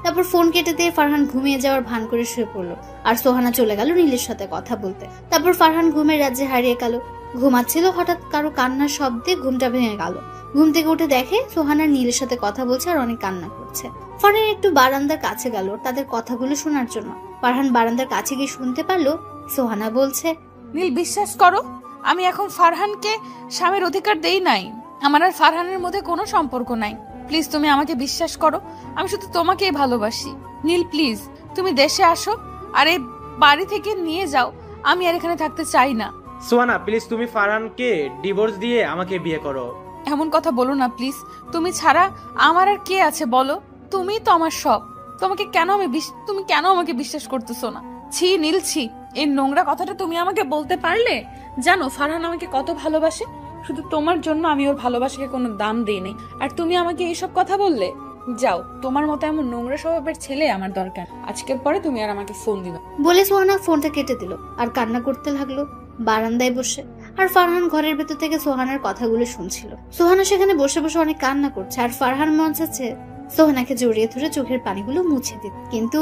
তারপর ফোন কেটে দিয়ে ফারহান ঘুমিয়ে যাওয়ার ভান করে শুয়ে পড়লো আর সোহানা চলে গেল নীলের সাথে কথা বলতে। তারপর ফারহান ঘুমের রাজ্যে হারিয়ে গেল। ঘুমাচ্ছিল, হঠাৎ কারো কান্নার শব্দে ঘুমটা ভেঙে গেল। ঘুম থেকে উঠে দেখে সোহানা নীলের সাথে কথা বলছে আর অনেক কান্না করছে। ফারহান একটু বারান্দার কাছে গেল তাদের কথাগুলো শোনার জন্য। ফারহান বারান্দার কাছে গিয়ে শুনতে পারলো সোহানা বলছে, নীল, বিশ্বাস করো, আমি এখন ফারহানকে স্বামীর অধিকার দেই নাই। আমার আর ফারহানের মধ্যে কোনো সম্পর্ক নাই। প্লিজ তুমি আমাকে বিশ্বাস করো, আমি শুধু তোমাকেই ভালোবাসি। নীল প্লিজ, তুমি দেশে আসো আর এই বাড়ি থেকে নিয়ে যাও। আমি আর এখানে থাকতে চাই না। সোহানা প্লিজ, তুমি ফারহানকে ডিভোর্স দিয়ে আমাকে বিয়ে করো। এমন কথা বলো না প্লিজ। তুমি ছাড়া আমার আর কে আছে বলো? তুমি তো আমার সব। তুমি কেন আমাকে বিশ্বাস করতেছো না? ছি নীল, ছি। এই নোংরা কথাটা তুমি আমাকে বলতে পারলে? জানো ফারহান আমাকে কত ভালোবাসে। শুধু তোমার জন্য আমি ওর ভালোবাসাকে কোনো দাম দিই নাই, আর তুমি আমাকে এইসব কথা বললে? যাও, তোমার মতো এমন নোংরা স্বভাবের ছেলে আমার দরকার। আজকের পরে তুমি আর আমাকে ফোন দিবে। বলে সোহানা ফোনটা কেটে দিল আর কান্না করতে লাগলো বারান্দায় বসে। আর ফারহান ঘরের ভেতর থেকে সোহানার কথাগুলো শুনছিল। সোহানা সেখানে বসে বসে অনেক কান্না করছে আর ফারহান মন চাচ্ছে সোহানাকে জড়িয়ে ধরে চোখের পানিগুলো মুছে দিত। কিন্তু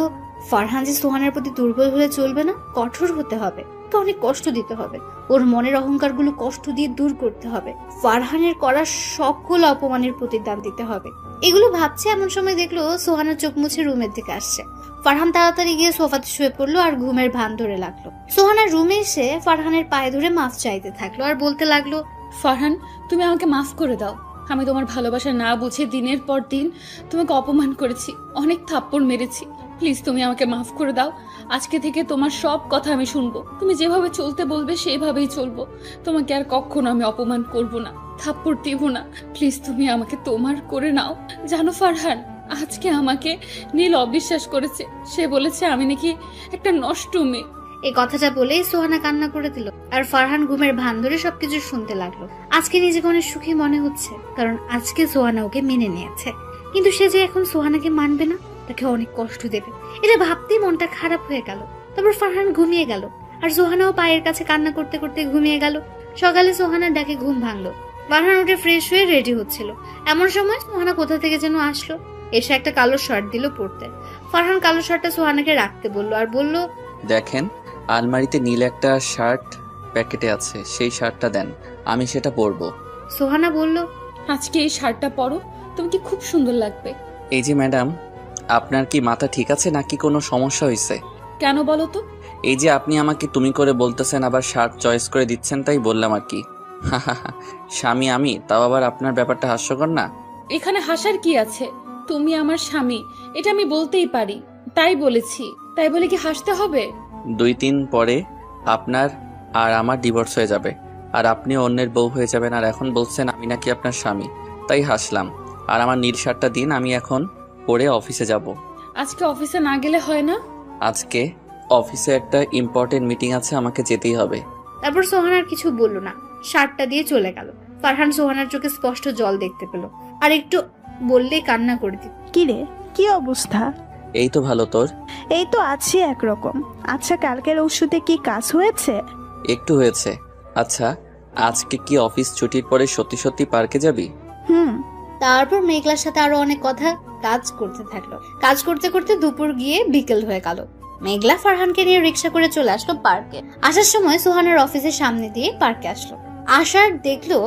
ফারহান যে সোহানার প্রতি দুর্বল হলে চলবে না, কঠোর হতে হবে, তো অনেক কষ্ট দিতে হবে। ওর মনের অহংকারগুলো কষ্ট দিয়ে দূর করতে হবে। ফারহানের করা সকল অপমানের প্রতিদান দিতে হবে। এগুলো ভাবছে এমন সময় দেখলো সোহানা চোখ মুছে রুমের দিকে আসছে। ফারহান তাড়াতাড়ি গিয়ে সোফাতে শুয়ে পড়লো আর ঘুমের ভান ধরে লাগলো। সোহানার রুমে এসে ফারহানের পায়ে ধরে মাফ চাইতে থাকলো আর বলতে লাগলো, ফারহান, তুমি আমাকে মাফ করে দাও। আমি তোমার ভালোবাসা না বুঝে দিনের পর দিন তোমাকে অপমান করেছি, অনেক থাপ্পড় মেরেছি। প্লিজ তুমি আমাকে মাফ করে দাও। আজকে থেকে তোমার সব কথা আমি শুনবো। তুমি যেভাবে চলতে বলবে সেভাবেই চলবো। তোমাকে আর কখনো আমি অপমান করব না, থাপ্পড় দিব না। প্লিজ তুমি আমাকে তোমার করে নাও। জানো ফারহান, আজকে আমাকে নীল অবিশ্বাস করেছে। সে বলেছে আমি নাকি একটা নষ্ট মেয়ে। এই কথাটা বলেই সোহানা কান্না করে দিল আর ফারহান ঘুমের ভান ধরে সবকিছু শুনতে লাগলো। আজকে নিজেকে অনেক সুখী মনে হচ্ছে, কারণ আজকে সোহানা ওকে মেনে নিয়েছে। কিন্তু সে যে এখন সোহানাকে মানবে না, তাকে অনেক কষ্ট দেবে, এটা ভাবতেই মনটা খারাপ হয়ে গেল। তারপর ফারহান ঘুমিয়ে গেল আর সোহানাও পায়ের কাছে কান্না করতে করতে ঘুমিয়ে গেল। সকালে সোহানার ডাকে ঘুম ভাঙলো। ফারহান উঠে ফ্রেশ হয়ে রেডি হচ্ছিল। এমন সময় সোহানা কোথা থেকে যেন আসলো, এসে একটা কালো শার্ট দিল পরতে। ফারহান কালো শার্টটা সোহানাকে রাখতে বললো আর বলল, দেখেন, আলমারিতে নীল একটা শার্ট প্যাকেটে আছে, সেই শার্টটা দেন, আমি সেটা পরবো। সোহানা বলল, আজকে এই শার্টটা পরো, তোমাকে খুব সুন্দর লাগবে। এই যে ম্যাডাম, আপনার কি মাথা ঠিক আছে নাকি কোনো সমস্যা হয়েছে? কেন বলো তো? এই যে আপনি আমাকে তুমি করে বলতেছেন, আবার শার্ট চয়েস করে দিচ্ছেন, তাই বললাম আর কি। স্বামী আমি, তাও আবার আপনার ব্যাপারটা হাস্যকর না? এখানে হাসার কি আছে? তুমি আমার স্বামী, এটা আমি বলতেই পারি, তাই বলেছি। তাই বলে কি হাসতে হবে? 2-3 পরে আপনার আর আমার ডিভোর্স হয়ে যাবে, আর আপনি অন্যের বউ হয়ে যাবেন, আর এখন বলছেন আমি নাকি আপনার স্বামী, তাই হাসলাম। আর আমার নীল শার্টটা দিন, আমি এখন পরে অফিসে যাব। আজকে অফিসে না গেলে হয় না? আজকে অফিসে একটা ইম্পর্টেন্ট মিটিং আছে, আমাকে যেতেই হবে। তারপর সোহানার কিছু বলল না, শার্টটা দিয়ে চলে গেল। ফারহান সোহানার চোখে স্পষ্ট জল দেখতে পেল আর একটু বললেই কান্না করে দিত। কিরে, কি অবস্থা? এই তো ভালো, তোর? এই তো আছি একরকম। আচ্ছা, কালকের ওষুধে কি কাজ হয়েছে? একটু হয়েছে। আচ্ছা, আজকে কি অফিস ছুটির পরে সত্যি সত্যি পার্কে যাবি? তারপর মেঘলার সাথে আরো অনেক কথা কাজ করতে থাকলো। কাজ করতে করতে দুপুর গিয়ে বিকেল হয়ে গেল। মেঘলা ফারহানকে নিয়ে রিক্সা করে চলে আসলো পার্কে। আসার সময় সোহানার অফিসের সামনে দিয়ে পার্কে আসলো। আসার দেখলো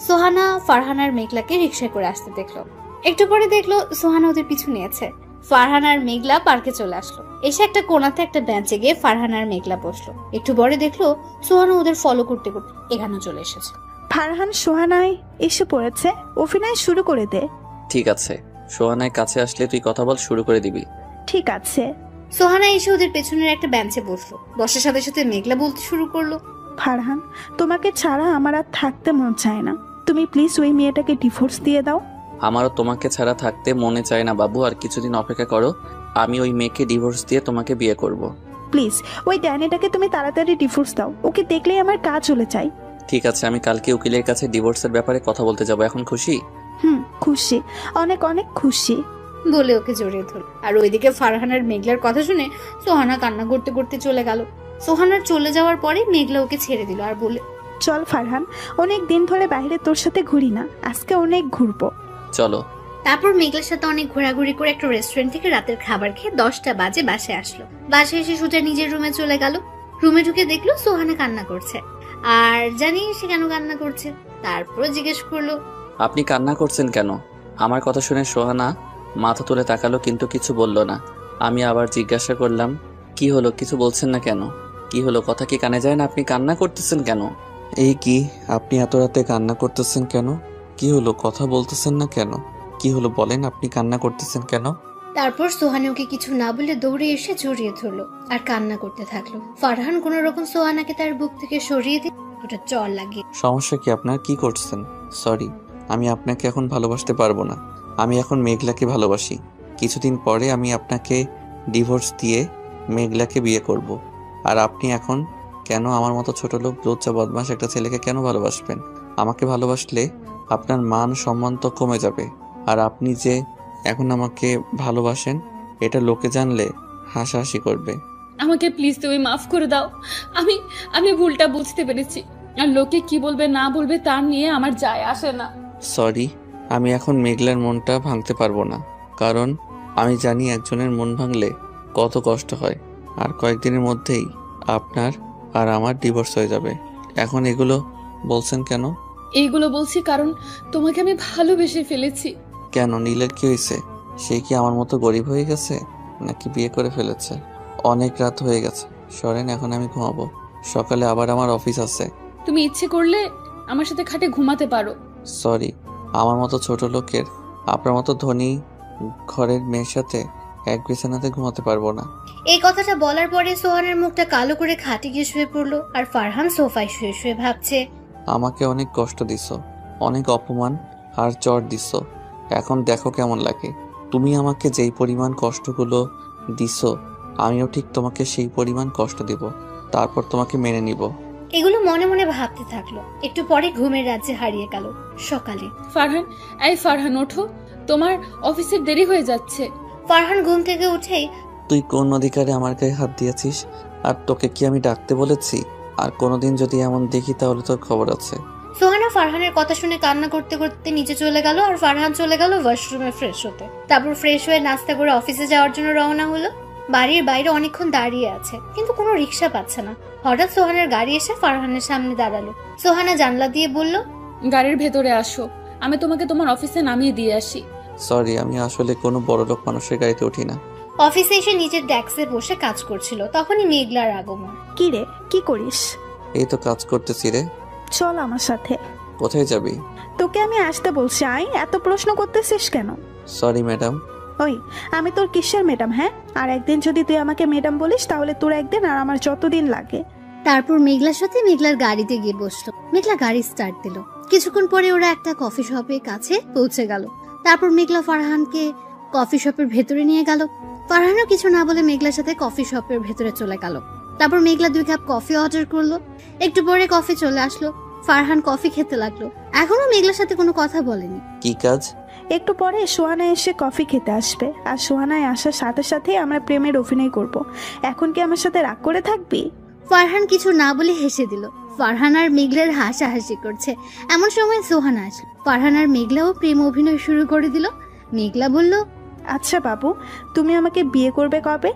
সোহানা ফারহান আর মেঘলাকে রিক্সা করে আসতে দেখলো। একটু পরে দেখলো সোহানা ওদের পিছু নিয়েছে। ফারহান আর মেঘলা পার্কে চলে আসলো। এসে একটা কোণাতে একটা বেঞ্চে গিয়ে ফারহান আর মেঘলা বসলো। একটু পরে দেখলো সোহানা ওদের ফলো করতে করতে এখানে চলে এসেছে। ফারহান সোহানায় এসে পড়েছে, অভিনয় শুরু করে দে। ঠিক আছে, সোহানায় কাছে আসলে তুই কথা বল, শুরু করে দিবি। ঠিক আছে। সোহানা এসে ওদের পেছনের একটা বেঞ্চে বসলো। বসার সাথে সাথে মেঘলা বলতে শুরু করলো, ফারহান, তোমাকে ছাড়া আমার আর থাকতে মন চায় না। তুমি প্লিজ ওই মেয়েটাকে ডিভোর্স দিয়ে দাও। আমারও তোমাকে ছাড়া থাকতে মনে চায় না বাবু, আর কিছুদিন অপেক্ষা করো। আমি ওই মেয়েকে ডিভোর্স দিয়ে তোমাকে বিয়ে করব। প্লিজ ওই ড্যানিটাকে তুমি তাড়াতাড়ি ডিভোর্স দাও, ওকে দেখলেই আমার কাজ চলে যায়। ঠিক আছে, আমি কালকে উকিলের কাছে ডিভোর্সের ব্যাপারে কথা বলতে যাব। এখন খুশি? খুশি, অনেক অনেক খুশি। বলে ওকে জড়িয়ে ধরল। আর ওইদিকে ফারহানের মেঘলার কথা শুনে সোহানা কান্না করতে করতে চলে গেল। সোহানার চলে যাওয়ার পরে মেঘলা ওকে ছেড়ে দিল আর বলে, চল ফারহান, অনেক দিন ধরে বাইরে তোর সাথে ঘুরি না, আজকে অনেক ঘুরবো। চলো। তারপর মেঘলার সাথে অনেক ঘোরাঘুরি করে একটা রেস্টুরেন্ট থেকে রাতের খাবার খেয়ে 10টা বাজে বাসায় আসলো। বাসায় এসে সোজা নিজের রুমে চলে গেল। রুমে ঢুকে দেখলো সোহানা কান্না করছে। আর জানি সে কেন কান্না করছে। তারপর জিজ্ঞেস করলো, আপনি কান্না করছেন কেন? আমার কথা শুনে সোহানা মাথা তুলে তাকালো, কিন্তু কিছু বলল না। আমি আবার জিজ্ঞাসা করলাম, কি হলো, কিছু বলছেন না কেন? কি হলো, কথা কি কানে যায় না? আপনি কান্না করতেছেন কেন? এই কি, আপনি এত রাতে কান্না করতেছেন কেন? কি হলো, কথা বলতেছেন না কেন? কি হলো বলেন, আপনি কান্না করতেছেন কেন? তারপর সোহানা ওকে কিছু না বলে দৌড়ে এসে জড়িয়ে ধরলো আর কান্না করতে থাকলো। ফারহান কোন রকম সোহানাকে তার বুক থেকে সরিয়ে দিয়ে ওটা চর লাগিয়ে, সমস্যা কি আপনার, কি করছেন? সরি, আমি আপনাকে এখন ভালোবাসতে পারবো না। আমি এখন মেঘলাকে ভালোবাসি। কিছুদিন পরে আমি আপনাকে ডিভোর্স দিয়ে মেঘলাকে বিয়ে করব। আর আপনি এখন কেন আমার মতো ছোট লোক, লজ্জা বদমাস একটা ছেলেকে কেন ভালোবাসবেন? আমাকে ভালোবাসলে আপনার মান সম্মান তো কমে যাবে। আর আপনি যে এখন আমাকে ভালোবাসেন, এটা লোকে জানলে হাসাহাসি করবে। আমাকে প্লিজ তুমি মাফ করে দাও। আমি আমি ভুলটা বুঝতে পেরেছি। আর লোকে কি বলবে না বলবে তা নিয়ে আমার যায় আসে না। সরি, আমি এখন মেঘলার মনটা ভাঙতে পারবো না, কারণ আমি জানি একজনের মন ভাঙলে কত কষ্ট হয়। আর কয়েকদিনের মধ্যেই আপনার আর আমার ডিভোর্স হয়ে যাবে। এখন এগুলো বলছেন কেন? এইগুলো বলছি কারণ তোমাকে আমি ভালোবেসে ফেলেছি। কেন, নীলের কি হয়েছে? সে কি আমার মতো গরিব হয়ে গেছে, নাকি বিয়ে করে ফেলেছে? অনেক রাত হয়ে গেছে, সরেন, এখন আমি ঘুমাবো। সকালে আবার আমার অফিস আছে। তুমি ইচ্ছে করলে আমার সাথে খাটে ঘুমাতে পারো। সরি, আমার মতো ছোট লোকের, আপনার মতো ধনী ঘরের মেয়ের সাথে এক বিছানাতে ঘুমাতে পারবো না। এই কথাটা বলার পরে সোহানের মুখটা কালো করে খাটে গিয়ে শুয়ে পড়লো। আর ফারহান সোফায় শুয়ে শুয়ে ভাবছে, আমাকে অনেক কষ্ট দিছো, অনেক অপমান আর চড় দিছো। এখন দেখো কেমন লাগে। তুমি আমাকে যেই পরিমাণ কষ্টগুলো দিছো, আমিও ঠিক তোমাকে সেই পরিমাণ কষ্ট দিব। তারপর তোমাকে মেনে নিব। এগুলো মনে মনে ভাবতে থাকলো। একটু পরে ঘুমের রাজ্যে হারিয়ে গেল। সকালে ফারহান, এই ফারহান ওঠো, তোমার অফিসের দেরি হয়ে যাচ্ছে। ফারহান ঘুম থেকে উঠেই, তুই কোন অধিকারে আমার গায়ে হাত দিয়েছিস? আর তোকে কি আমি ডাকতে বলেছি? আর কোনোদিন যদি এমন দেখি তাহলে তোর খবর আছে। সোহানা ফারহানের কথা শুনে কান্না করতে করতে নিচে চলে গেল। আর ফারহান চলে গেল ওয়াশরুমে ফ্রেশ হতে। তারপর ফ্রেশ হয়ে নাস্তা করে অফিসে যাওয়ার জন্য রওনা হলো। বাড়ির বাইরে অনেকক্ষণ দাঁড়িয়ে আছে, কিন্তু কোনো রিক্সা পাচ্ছে না। হঠাৎ সোহানের গাড়ি এসে ফারহানের সামনে দাঁড়ালো। সোহানা জানলা দিয়ে বলল, গাড়ির ভেতরে আসো, আমি তোমাকে তোমার অফিসে নামিয়ে দিয়ে আসি। সরি, আমি আসলে কোনো বড়লোক মানুষের গাড়িতে উঠি না। অফিসে এসে নিজের ডেস্কে বসে কাজ করছিল। তখনই মেঘলার আগমন। কি রে, কি করিস? এই তো কাজ করতেছি রে। চল আমার সাথে। কোথায় যাবি? তোকে আমি আসতে বলছি, আই এত প্রশ্ন করতেছিস কেন? Sorry madam. ওই, আমি তোর কিসের ম্যাডাম? হ্যাঁ, আর একদিন যদি তুই আমাকে ম্যাডাম বলিস তাহলে তোর একদিন আর আমার যতদিন লাগে। তারপর মেঘলার সাথে মেঘলার গাড়িতে গিয়ে বসলো। মেঘলা গাড়ি স্টার্ট দিল। কিছুক্ষণ পরে ওরা একটা কফি শপের কাছে পৌঁছে গেল। তারপর মেঘলা ফারহানকে কফি শপের ভেতরে নিয়ে গেল। ফারহানও কিছু না বলে মেঘলার সাথে কফি শপের ভেতরে চলে গেল। তারপর মেঘলা 2 কাপ কফি অর্ডার করলো। একটু পরে কফি চলে আসলো। ফারহান কফি খেতে লাগলো। এখনো মেঘলার সাথে কোনো কথা বলেনি। কি কাজ? একটু পরে সোহানা এসে কফি খেতে আসবে। আর সোহানায় আসার সাথে সাথেই আমরা প্রেমের অভিনয় করব। এখন কি আমার সাথে রাগ করে থাকবি? ফারহান কিছু না বলে হেসে দিল। ফারহান আর মেঘলার হাসাহাসি করছে। এমন সময় সোহানা আসে। ফারহান আর মেঘলাও প্রেম অভিনয় শুরু করে দিল। মেঘলা বলল, আচ্ছা বাবু, তুমি আমাকে বিয়ে করবে কবে?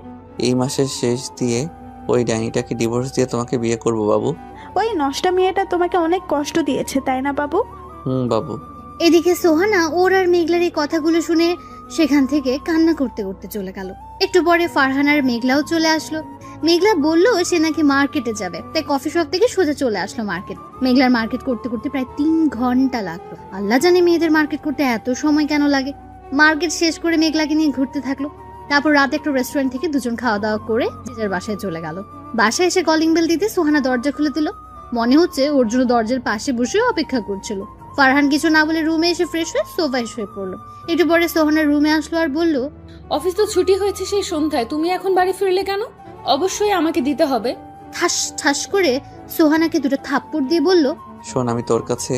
এই মাসের শেষ দিয়ে ওই ডাইনিটাকে ডিভোর্স দিয়ে তোমাকে বিয়ে করব বাবু। ওই নষ্টা মেয়েটা তোমাকে অনেক কষ্ট দিয়েছে, তাই না বাবু? বাবু। এদিকে সোহানা ওর আর মেঘলার এই কথাগুলো শুনে সেখান থেকে কান্না করতে করতে চলে গেল। একটু পরে ফারহান আর মেঘলাও চলে আসলো। মেঘলা বলল সে নাকি মার্কেটে যাবে, তাই কফি শপ থেকে সোজা চলে আসলো মার্কেট। মেঘলার মার্কেট করতে করতে প্রায় 3 ঘন্টা লাগলো। আল্লাহ জানে মেয়েদের মার্কেট করতে এত সময় কেন লাগে। মার্কেট শেষ করে মেঘলাকে নিয়ে ঘুরতে থাকলো। তারপর রাতে একটা রেস্টুরেন্ট থেকে দুজন খাওয়া দাওয়া করে যে যার বাসায় চলে গেল। বাসায় এসে কলিং বেল দিতে সোহানা দরজা খুলে দিল। মনে হচ্ছে ওর জন্য দরজার পাশে বসে অপেক্ষা করছিল। ফারহান কিছু না বলে রুমে এসে ফ্রেশ হয়ে সোফায় শুয়ে পড়লো। একটু পরে সোহানার রুমে আসলো আর বলল, অফিস তো ছুটি হয়েছে সেই সন্ধ্যায়, তুমি এখন বাড়ি ফিরলে কেন? অবশ্যই আমাকে দিতে হবে। ঠাস ঠাস করে সোহানাকে দুটো থাপ্পড় দিয়ে বলল, শোন, আমি তোর কাছে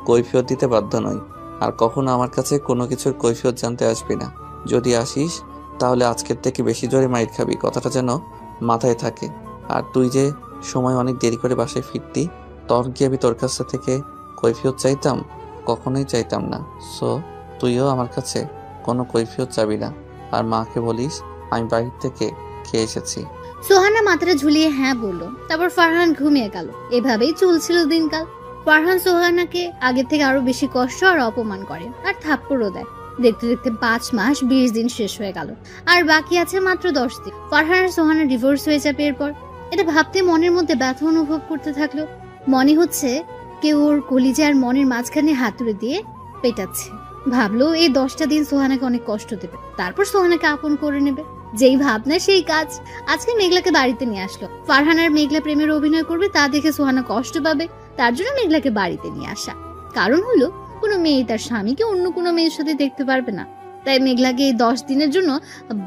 কৈফিয়ত দিতে বাধ্য নই, আর কখনো আমার কাছে কোনো কিছুর কৈফিয়ত জানতে আসবি না। যদি আসিস তাহলে আজকের থেকে বেশি জোরে মাইর খাবি, কথাটা যেন মাথায় থাকে। আর তুই যে সময় অনেক দেরি করে বাসায় ফিরতি, তখন কি আমি তোর কাছ থেকে কৈফিয়ত চাইতাম? কখনোই চাইতাম না। সো তুইও আমার কাছে কোনো কৈফিয়ত চাবি না। আর মাকে বলিস আমি বাইরে থেকে খেয়ে এসেছি। সোহানা মাথাটা ঝুলিয়ে হ্যাঁ বলল। তারপর ফারহান ঘুমিয়ে গেল। এভাবেই চলছিল দিনকাল। ফারহান সোহানাকে আগের থেকে আরো বেশি কষ্ট আর অপমান করে আর থাপ্পড়ও দেয়। দেখতে দেখতে 5 মাস 20 দিন শেষ হয়ে গেল, আর বাকি আছে মাত্র 10 দিন। ফারহান আর সোহানা ডিভোর্স হয়ে যাবে এরপর। এটা ভাবতে মনের মধ্যে ব্যথা অনুভব করতে থাকলো। মনে হচ্ছে কেউ ওর কলিজা আর মনের মাঝখানে হাতুড়ে দিয়ে পেটাচ্ছে। ভাবলো এই 10টা দিন সোহানাকে অনেক কষ্ট দেবে, তারপর সোহানাকে আপন করে নেবে। যেই ভাবনা সেই কাজ। আজকে মেঘলাকে বাড়িতে নিয়ে আসলো। ফারহান আর মেঘলা প্রেমের অভিনয় করবে তা দেখে সোহানা কষ্ট পাবে, তার জন্য মেঘলাকে বাড়িতে নিয়ে আসা। কারণ হলো কোনো মেয়ে তার স্বামীকে অন্য কোনো মেয়ের সাথে দেখতে পারবে না। তাই মেঘলাকে এই 10 দিনের জন্য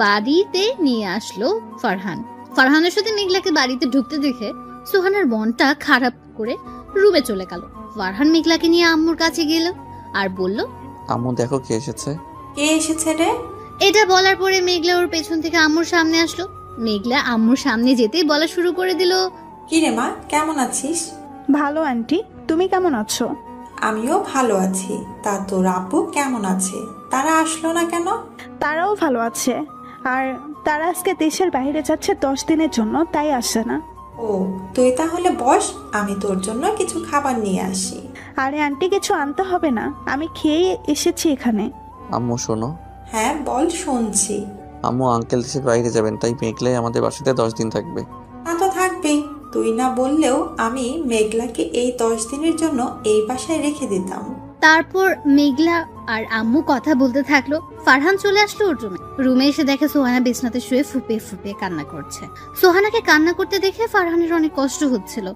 বাড়িতে নিয়ে আসলো ফারহান। ফারহানের সাথে মেঘলাকে বাড়িতে ঢুকতে দেখে সোহানার মনটা খারাপ করে রুমে চলে গেল। ফারহান মেঘলাকে নিয়ে আম্মুর কাছে গেল আর বলল, আম্মু দেখো কে এসেছে। কে এসেছে রে? এটা বলার পরে মেঘলা ওর পেছন থেকে আম্মুর সামনে আসলো। মেঘলা আম্মুর সামনে যেতেই বলা শুরু করে দিল, কি রে মা, কেমন আছিস? ভালো আন্টি, তুমি কেমন আছো? আমিও ভালো আছি। তা তোর আব্বু কেমন আছে? তারা আসলো না কেন? তারাও ভালো আছে, আর তারা আজকে দেশের বাইরে যাচ্ছে 10 দিনের জন্য, তাই আসে না। ও, তুই তাহলে বস, আমি তোর জন্য কিছু খাবার নিয়ে আসি। আরে আন্টি, কিছু আনতে হবে না, আমি খেয়ে এসেছি এখানে। আম্মু শোনো। হ্যাঁ বল, শুনছি। আম্মু আঙ্কেল দেশের বাইরে যাবেন, তাই মেঘলাই আমাদের বাসাতে 10 দিন থাকবে। তা তো থাকবেই, তুই না বললেও আমি মেঘলাকে এই 10 দিনের জন্য এই বাসায় রেখে দিতাম। তারপর মেঘলা আর আম্মু কথা বলতে থাকলো। ফারহান চলে আসলো ওর রুমে। রুমে এসে দেখে সোহানা বিছনাতে শুয়ে ফুপিয়ে ফুপিয়ে কান্না করছে। সোহানাকে কান্না করতে দেখে ফারহানের অনেক কষ্ট হচ্ছিল।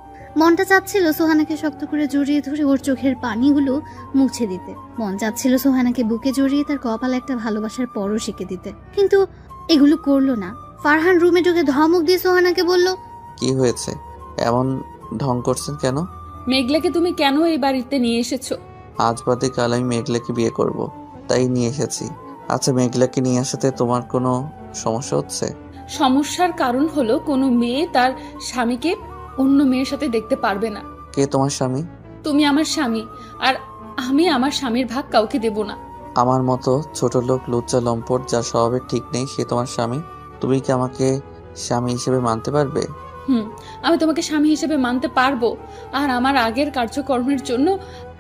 মনটা চাচ্ছিল সোহানাকে শক্ত করে জড়িয়ে ধরে ওর চোখের পানিগুলো মুছে দিতে। মন চাচ্ছিল সোহানাকে বুকে জড়িয়ে তার কপালে একটা ভালোবাসার পরশ এঁকে দিতে, কিন্তু এগুলো করলো না। ফারহান রুমে ঢুকে ধমক দিয়ে সোহানাকে বলল, কি হয়েছে, এমন ঢং করছেন কেন? মেঘলাকে তুমি কেন এই বাড়িতে নিয়ে এসেছো? আজ বাদে কাল আমি মেঘলাকে বিয়ে করব, তাই নিয়ে এসেছি। আচ্ছা, মেঘলাকে নিয়ে আসাতে তোমার কোনো সমস্যা হচ্ছে? সমস্যার কারণ হলো কোনো মেয়ে তার স্বামীকে অন্য মেয়ের সাথে দেখতে পারবে না। কে তোমার স্বামী? তুমি আমার স্বামী, আর আমি আমার স্বামীর ভাগ কাউকে দেব না। আমার মতো ছোট লোক, লুচ্চা লম্পট, যার স্বভাবের ঠিক নেই, সে তোমার স্বামী? তুমি কি আমাকে স্বামী হিসেবে মানতে পারবে? আমি তোমাকে স্বামী হিসেবে মানতে পারবো, আর আমার আগের কার্যকর্মের জন্য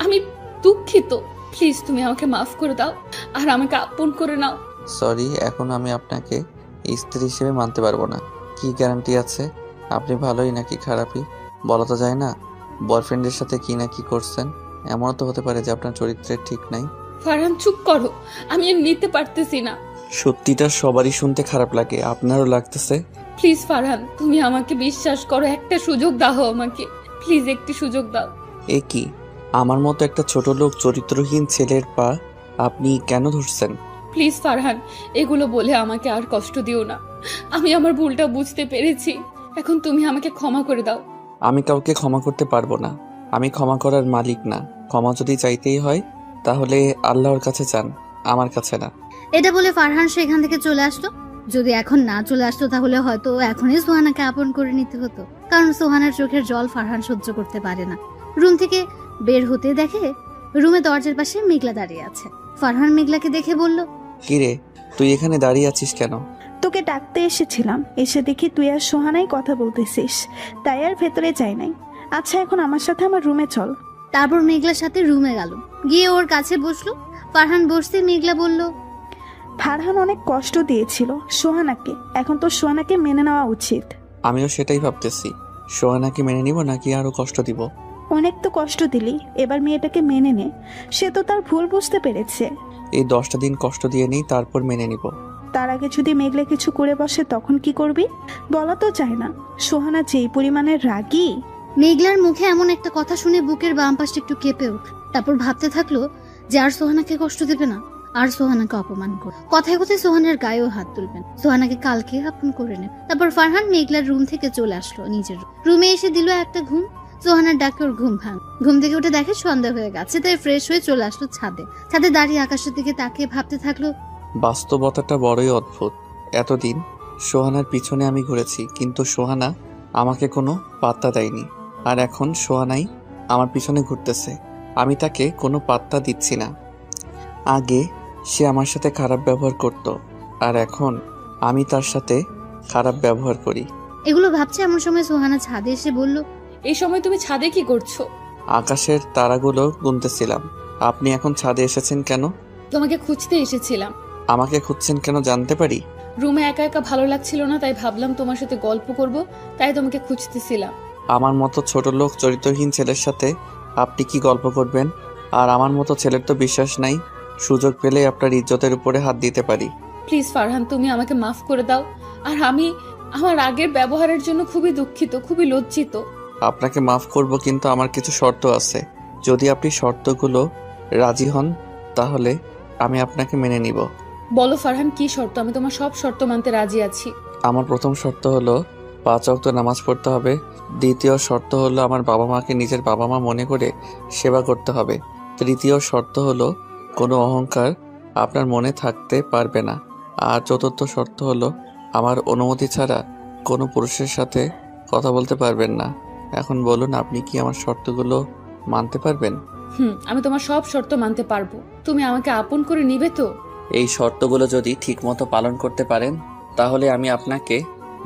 আমি দুঃখিত। প্লিজ তুমি আমাকে মাফ করে দাও আর আমাকে আপন করে নাও। সরি, এখন আমি আপনাকে স্ত্রী হিসেবে মানতে পারবো না। কি গ্যারান্টি আছে আপনি ভালোই নাকি খারাপই? বলা তো যায় না। বয়ফ্রেন্ডের সাথে কি না কি করছেন, এমনও তো হতে পারে যে আপনার চরিত্রের ঠিক নাই। ফারহান চুপ করো, আমি আর নিতে পারতেছি না। সত্যিটা সবারই শুনতে খারাপ লাগে, আপনারও লাগতেছে? প্লিজ ফারহান, তুমি আমাকে বিশ্বাস করো, একটা সুযোগ দাও আমাকে, প্লিজ একটি সুযোগ দাও। এ কি, আমার মতো একটা ছোট লোক, চরিত্রহীন ছেলের পা আপনি কেন ধরছেন? প্লিজ ফারহান, এগুলো বলে আমাকে আর কষ্ট দিও না। আমি আমার ভুলটা বুঝতে পেরেছি, এখন তুমি আমাকে ক্ষমা করে দাও। আমি কাউকে ক্ষমা করতে পারবো না, আমি ক্ষমা করার মালিক না। ক্ষমা যদি চাইতেই হয় তাহলে আল্লাহর কাছে চান, আমার কাছে না। এটা বলে ফারহান সেখান থেকে চলে আসলো। যদি এখন না চলে আসতো তাহলে হয়তো এখনই সোহানাকে আপন করে নিতে হতো, কারণ সোহানার চোখের জল ফারহান সহ্য করতে পারে না। রুম থেকে বের হতে দেখে রুমে দরজার পাশে মেঘলা দাঁড়িয়ে আছে। ফারহান মেঘলাকে দেখে বলল, কিরে, তুই এখানে দাঁড়িয়ে আছিস কেন? তোকে ডাকতে এসেছিলাম, এসে দেখি তুই আর সোহানাই কথা বলতেছিস, তাই আর ভেতরে যাই নাই। আচ্ছা, এখন আমার সাথে আমার রুমে চল। তারপর মেঘলার সাথে রুমে গেল, গিয়ে ওর কাছে বসলো। ফারহান বসতে মেঘলা বলল, ফারহান অনেক কষ্ট দিয়েছিল সোহানাকে, এখন তো সোহানাকে মেনে নেওয়া উচিত। আমিও সেটাই ভাবতেছি, সোহানাকে মেনে নিব নাকি আরো কষ্ট দিব। অনেক তো কষ্ট দিলি, এবার মেয়েটাকে মেনে নে। সে তো তার ভুল বুঝতে পেরেছে। এই 10টা দিন কষ্ট দিয়ে নিই, তারপর মেনে নিব। তার আগে যদি মেঘলে কিছু করে বসে তখন কি করবি? বলা তো যায় না। সোহানা যেই পরিমাণের রাগী। মেঘলার মুখে এমন একটা কথা শুনে বুকের বাম পাশটা একটু কেঁপে উঠল। তারপর ভাবতে থাকলো যে আর সোহানাকে কষ্ট দেবে না, আর সোহানাকে অপমান করবে। কথায় কথায় সোহানার গায়েও হাত তুলবেন, সোহানাকে কালকে আপন করে নেবে। তারপর ফারহান মেঘলার রুম থেকে চলে আসলো নিজের রুমে, এসে দিল একটা ঘুম। সোহানার ডাকে ওর ঘুম ভাঙ। ঘুম থেকে উঠে দেখে সন্ধ্যা হয়ে গেছে, তাই ফ্রেশ হয়ে চলে আসলো ছাদে দাঁড়িয়ে আকাশের দিকে তাকিয়ে ভাবতে থাকলো, বাস্তবতাটা বড়ই অদ্ভুত। এতদিন সোহানার পিছনে আমি ঘুরেছি, কিন্তু সোহানা আমাকে কোনো পাত্তা দেয়নি। আর এখন সোহানাই আমার পিছনে ঘুরতেছে, আমি তাকে কোনো পাত্তা দিচ্ছি না। আগে সে আমার সাথে খারাপ ব্যবহার করত, আর এখন আমি তার সাথে খারাপ ব্যবহার করি। এগুলো ভাবছে এমন সময় সোহানা ছাদে এসে বলল, এই সময় তুমি ছাদে কি করছো? আকাশের তারাগুলো গুনতেছিলাম। আপনি এখন ছাদে এসেছেন কেন? তোমাকে খুঁজতে এসেছিলাম। আমাকে খুঁজছেন কেন জানতে পারি? রুমে একা একা ভালো লাগছিল না, তাই ভাবলাম তোমার সাথে গল্প করব, তাই তোমাকে খুঁজতেছিলাম। আমার মতো ছোট লোক চরিত্রহীন ছেলের সাথে আপনি কি গল্প করবেন? আর আমার মতো ছেলের তো বিশ্বাস নাই, সুযোগ পেলে আপনার ইজ্জতের উপরে হাত দিতে পারি। প্লিজ ফারহান, তুমি আমাকে মাফ করে দাও। আর আমি আমার আগের ব্যবহারের জন্য খুবই দুঃখিত, খুবই লজ্জিত। আপনাকে মাফ করব, কিন্তু আমার কিছু শর্ত আছে। যদি আপনি শর্তগুলো রাজি হন তাহলে আমি আপনাকে মেনে নিব। বলো ফারহান, কি শর্ত? আমি তোমার সব শর্ত মানতে রাজি আছি। আমার প্রথম শর্ত হলো 5 ওয়াক্ত নামাজ পড়তে হবে। দ্বিতীয় শর্ত হলো আমার বাবা মাকে নিজের বাবা মা মনে করে সেবা করতে হবে। তৃতীয় শর্ত হলো কোনো অহংকার আপনার মনে থাকতে পারবে না। আর চতুর্থ শর্ত হলো আমার অনুমতি ছাড়া কোনো পুরুষের সাথে কথা বলতে পারবেন না। এখন বলুন, আপনি কি আমার শর্তগুলো মানতে পারবেন? আমি তোমার সব শর্ত মানতে পারবো। তুমি আমাকে আপন করে নিবে তো? এই শর্তগুলো যদি ঠিকমতো পালন করতে পারেন তাহলে আমি আপনাকে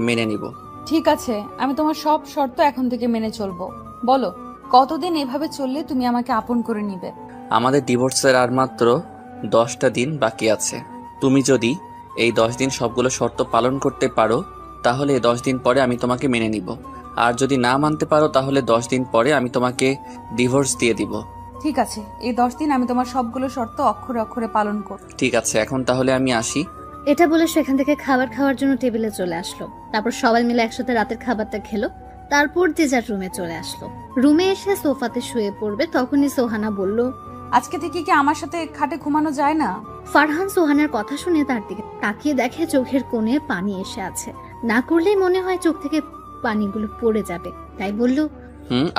মেনে নিব। ঠিক আছে, আমি তোমার সব শর্ত এখন থেকে মেনে চলবো। বলো, কতদিন এভাবে চললে তুমি আমাকে আপন করে নিবে? আমাদের ডিভোর্সের আর মাত্র 10টা দিন বাকি আছে। তুমি যদি এই 10 দিন সবগুলো শর্ত পালন করতে পারো তাহলে 10 দিন পরে আমি তোমাকে মেনে নিব। আর যদি না মানতে পারো তাহলে 10 দিন পরে আমি তোমাকে ডিভোর্স দিয়ে দিব। ঠিক আছে, এই 10 দিন আমি তোমার সবগুলো শর্ত অক্ষরে অক্ষরে পালন করব। ঠিক আছে, এখন তাহলে আমি আসি। এটা বলে সেখান থেকে খাবার খাওয়ার জন্য টেবিলে চলে আসলো। তারপর সবাই মিলে একসাথে রাতের খাবারটা খেলো। তারপর যে যার রুমে চলে আসলো। রুমে এসে সোফাতে শুয়ে পড়বে, তখনই সোহানা বলল, আজকে থেকে কি আমার সাথে খাটে ঘুমানো যায় না? ফারহান সোহানার কথা শুনে তার দিকে তাকিয়ে দেখে চোখের কোণে পানি এসে আছে। না করলেই মনে হয় চোখ থেকে পানিগুলো পড়ে যাবে, তাই বলল,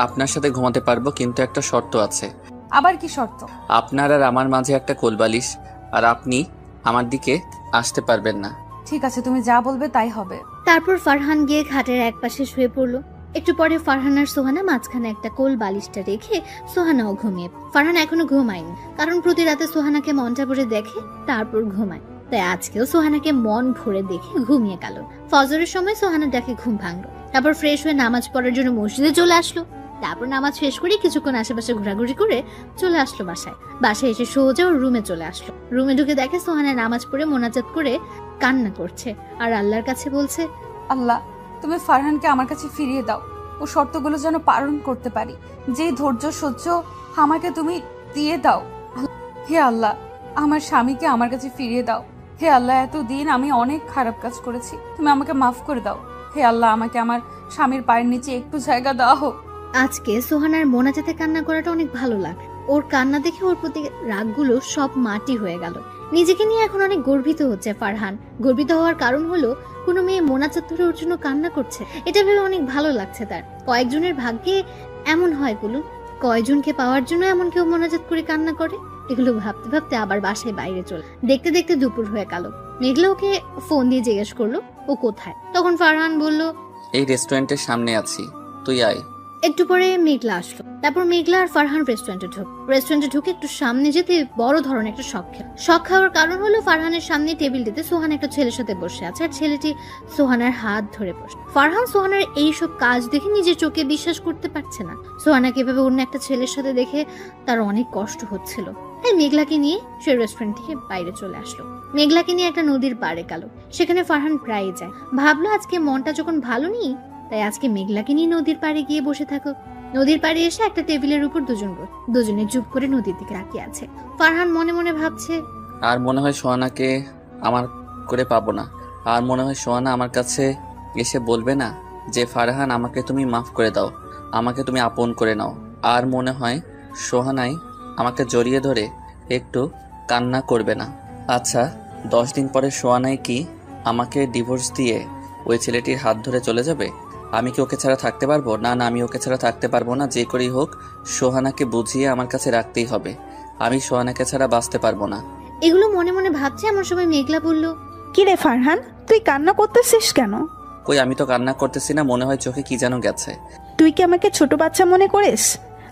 আপনার সাথে ঘুমাতে পারবো, কিন্তু একটা শর্ত আছে। আবার কি শর্ত? আপনার আর আমার মাঝে একটা কোলবালিশ, আর আপনি আমার দিকে আসতে পারবেন না। ঠিক আছে, তুমি যা বলবে তাই হবে। তারপর ফারহান গিয়ে খাটের একপাশে শুয়ে পড়লো। একটু পরে ফারহান আর সোহানা মাঝখানে একটা কোল বালিশটা রেখে সোহানাও ঘুমিয়ে। ফারহান এখনো ঘুমায়নি, কারণ প্রতি রাতে সোহানাকে মনটা ভরে দেখে তারপর ঘুমায়। তাই আজকেও সোহানাকে মন ভরে দেখে ঘুমিয়ে গেল। ফজরের সময় সোহানার ডাকে ঘুম ভাঙলো। তারপর ফ্রেশ হয়ে নামাজ পড়ার জন্য মসজিদে চলে আসলো। তারপর নামাজ শেষ করে কিছুক্ষণ আশেপাশে ঘোরাঘুরি করে চলে আসলো বাসায় এসে সোজা ওর রুমে চলে আসলো। রুমে ঢুকে দেখে সোহানা নামাজ পড়ে মোনাজাত করে কান্না করছে আর আল্লাহর কাছে বলছে, আল্লাহ, তুমি ফারহানকে আমার কাছে ফিরিয়ে দাও। ও শর্তগুলো যেন পালন করতে পারি। যে ধৈর্য সহ্য আমাকে তুমি দিয়ে দাও। হে আল্লাহ, আমার স্বামীকে আমার কাছে ফিরিয়ে দাও। হে আল্লাহ, এতদিন আমি অনেক খারাপ কাজ করেছি, তুমি আমাকে মাফ করে দাও। হে আল্লাহ, আমাকে আমার স্বামীর পায়ের নিচে একটু জায়গা দাও। আজকে সোহানার মোনাজাতে কান্না করাটা অনেক ভালো লাগে। ওর কান্না দেখে ওর প্রতি রাগগুলো সব মাটি হয়ে গেল। নিজেকে নিয়ে এখন অনেক গর্বিত হচ্ছে ফারহান। গর্বিত হওয়ার কারণ হলো কোনো মেয়ে মোনাজাত ধরে ওর জন্য কান্না করছে, এটা ভেবে অনেক ভালো লাগছে তার। কয়েকজনের ভাগ্যে এমন হয় গুলো, কয়জনকে পাওয়ার জন্য এমন কেউ মোনাজাত করে কান্না করে। এগুলো ভাবতে ভাবতে আবার বাসায় বাইরে চলে। দেখতে দেখতে দুপুর হয়ে গেল। মেঘলা ওকে ফোন দিয়ে জিজ্ঞেস করলো ও কোথায়। তখন ফারহান বলল, এই রেস্টুরেন্টের সামনে আছি, তুই আয়। একটু পরে মেঘলা আসলো। তারপর মেঘলা আর ফারহান রেস্টুরেন্টে ঢুকে একটু সামনে যেতে বড় ধরনের একটা শখ খাওয়ার কারণ হলো ফারহানের সামনে টেবিলটিতে সোহানা একটা ছেলের সাথে বসে আছে আর ছেলেটি সোহানার হাত ধরে বসে। ফারহান সোহানার এইসব কাজ দেখে নিজের চোখে বিশ্বাস করতে পারছে না। সোহানাকে এভাবে অন্য একটা ছেলের সাথে দেখে তার অনেক কষ্ট হচ্ছিল। তাই মেঘলাকে নিয়ে সে রেস্টুরেন্ট থেকে বাইরে চলে আসলো। মেঘলাকে নিয়ে একটা নদীর পাড়ে গেল। সেখানে ফারহান প্রায়ই যায়। ভাবলো আজকে মনটা যখন ভালো নেই, তাই আজকে মেঘলাকে নিয়ে নদীর পাড়ে গিয়ে বসে থাকো। নদীর পাড়ে এসে একটা টেবিলের উপর দুজনে চুপ করে নদীর দিকে তাকিয়ে আছে। ফারহান মনে মনে ভাবছে, আর মনে হয় সোহানাকে আমার করে পাবো না। আর মনে হয় সোহানা আমার কাছে এসে বলবে না যে ফারহান আমাকে তুমি মাফ করে দাও, আমাকে তুমি আপন করে নাও। আর মনে হয় সোহানাই আমাকে জড়িয়ে ধরে একটু কান্না করবে না। আচ্ছা, 10 দিন পরে সোহানাই কি আমাকে ডিভোর্স দিয়ে ওই ছেলেটির হাত ধরে চলে যাবে? আমি কি ওকে ছাড়া থাকতে পারবো? না না, আমি ওকে ছাড়া থাকতে পারবো না। যে করেই হোক সোহানাকে বুঝিয়ে আমার কাছে রাখতেই হবে। আমি সোহানাকে ছাড়া বাঁচতে পারবো না। এগুলো মনে মনে ভাবছে এমন সময় মেঘলা বলল, কি রে ফারহান, তুই কান্না করতেছিস কেন? কই, আমি তো কান্না করতেছি না, মনে হয় চোখে কি যেন গেছে। তুই কি আমাকে ছোট বাচ্চা মনে করিস?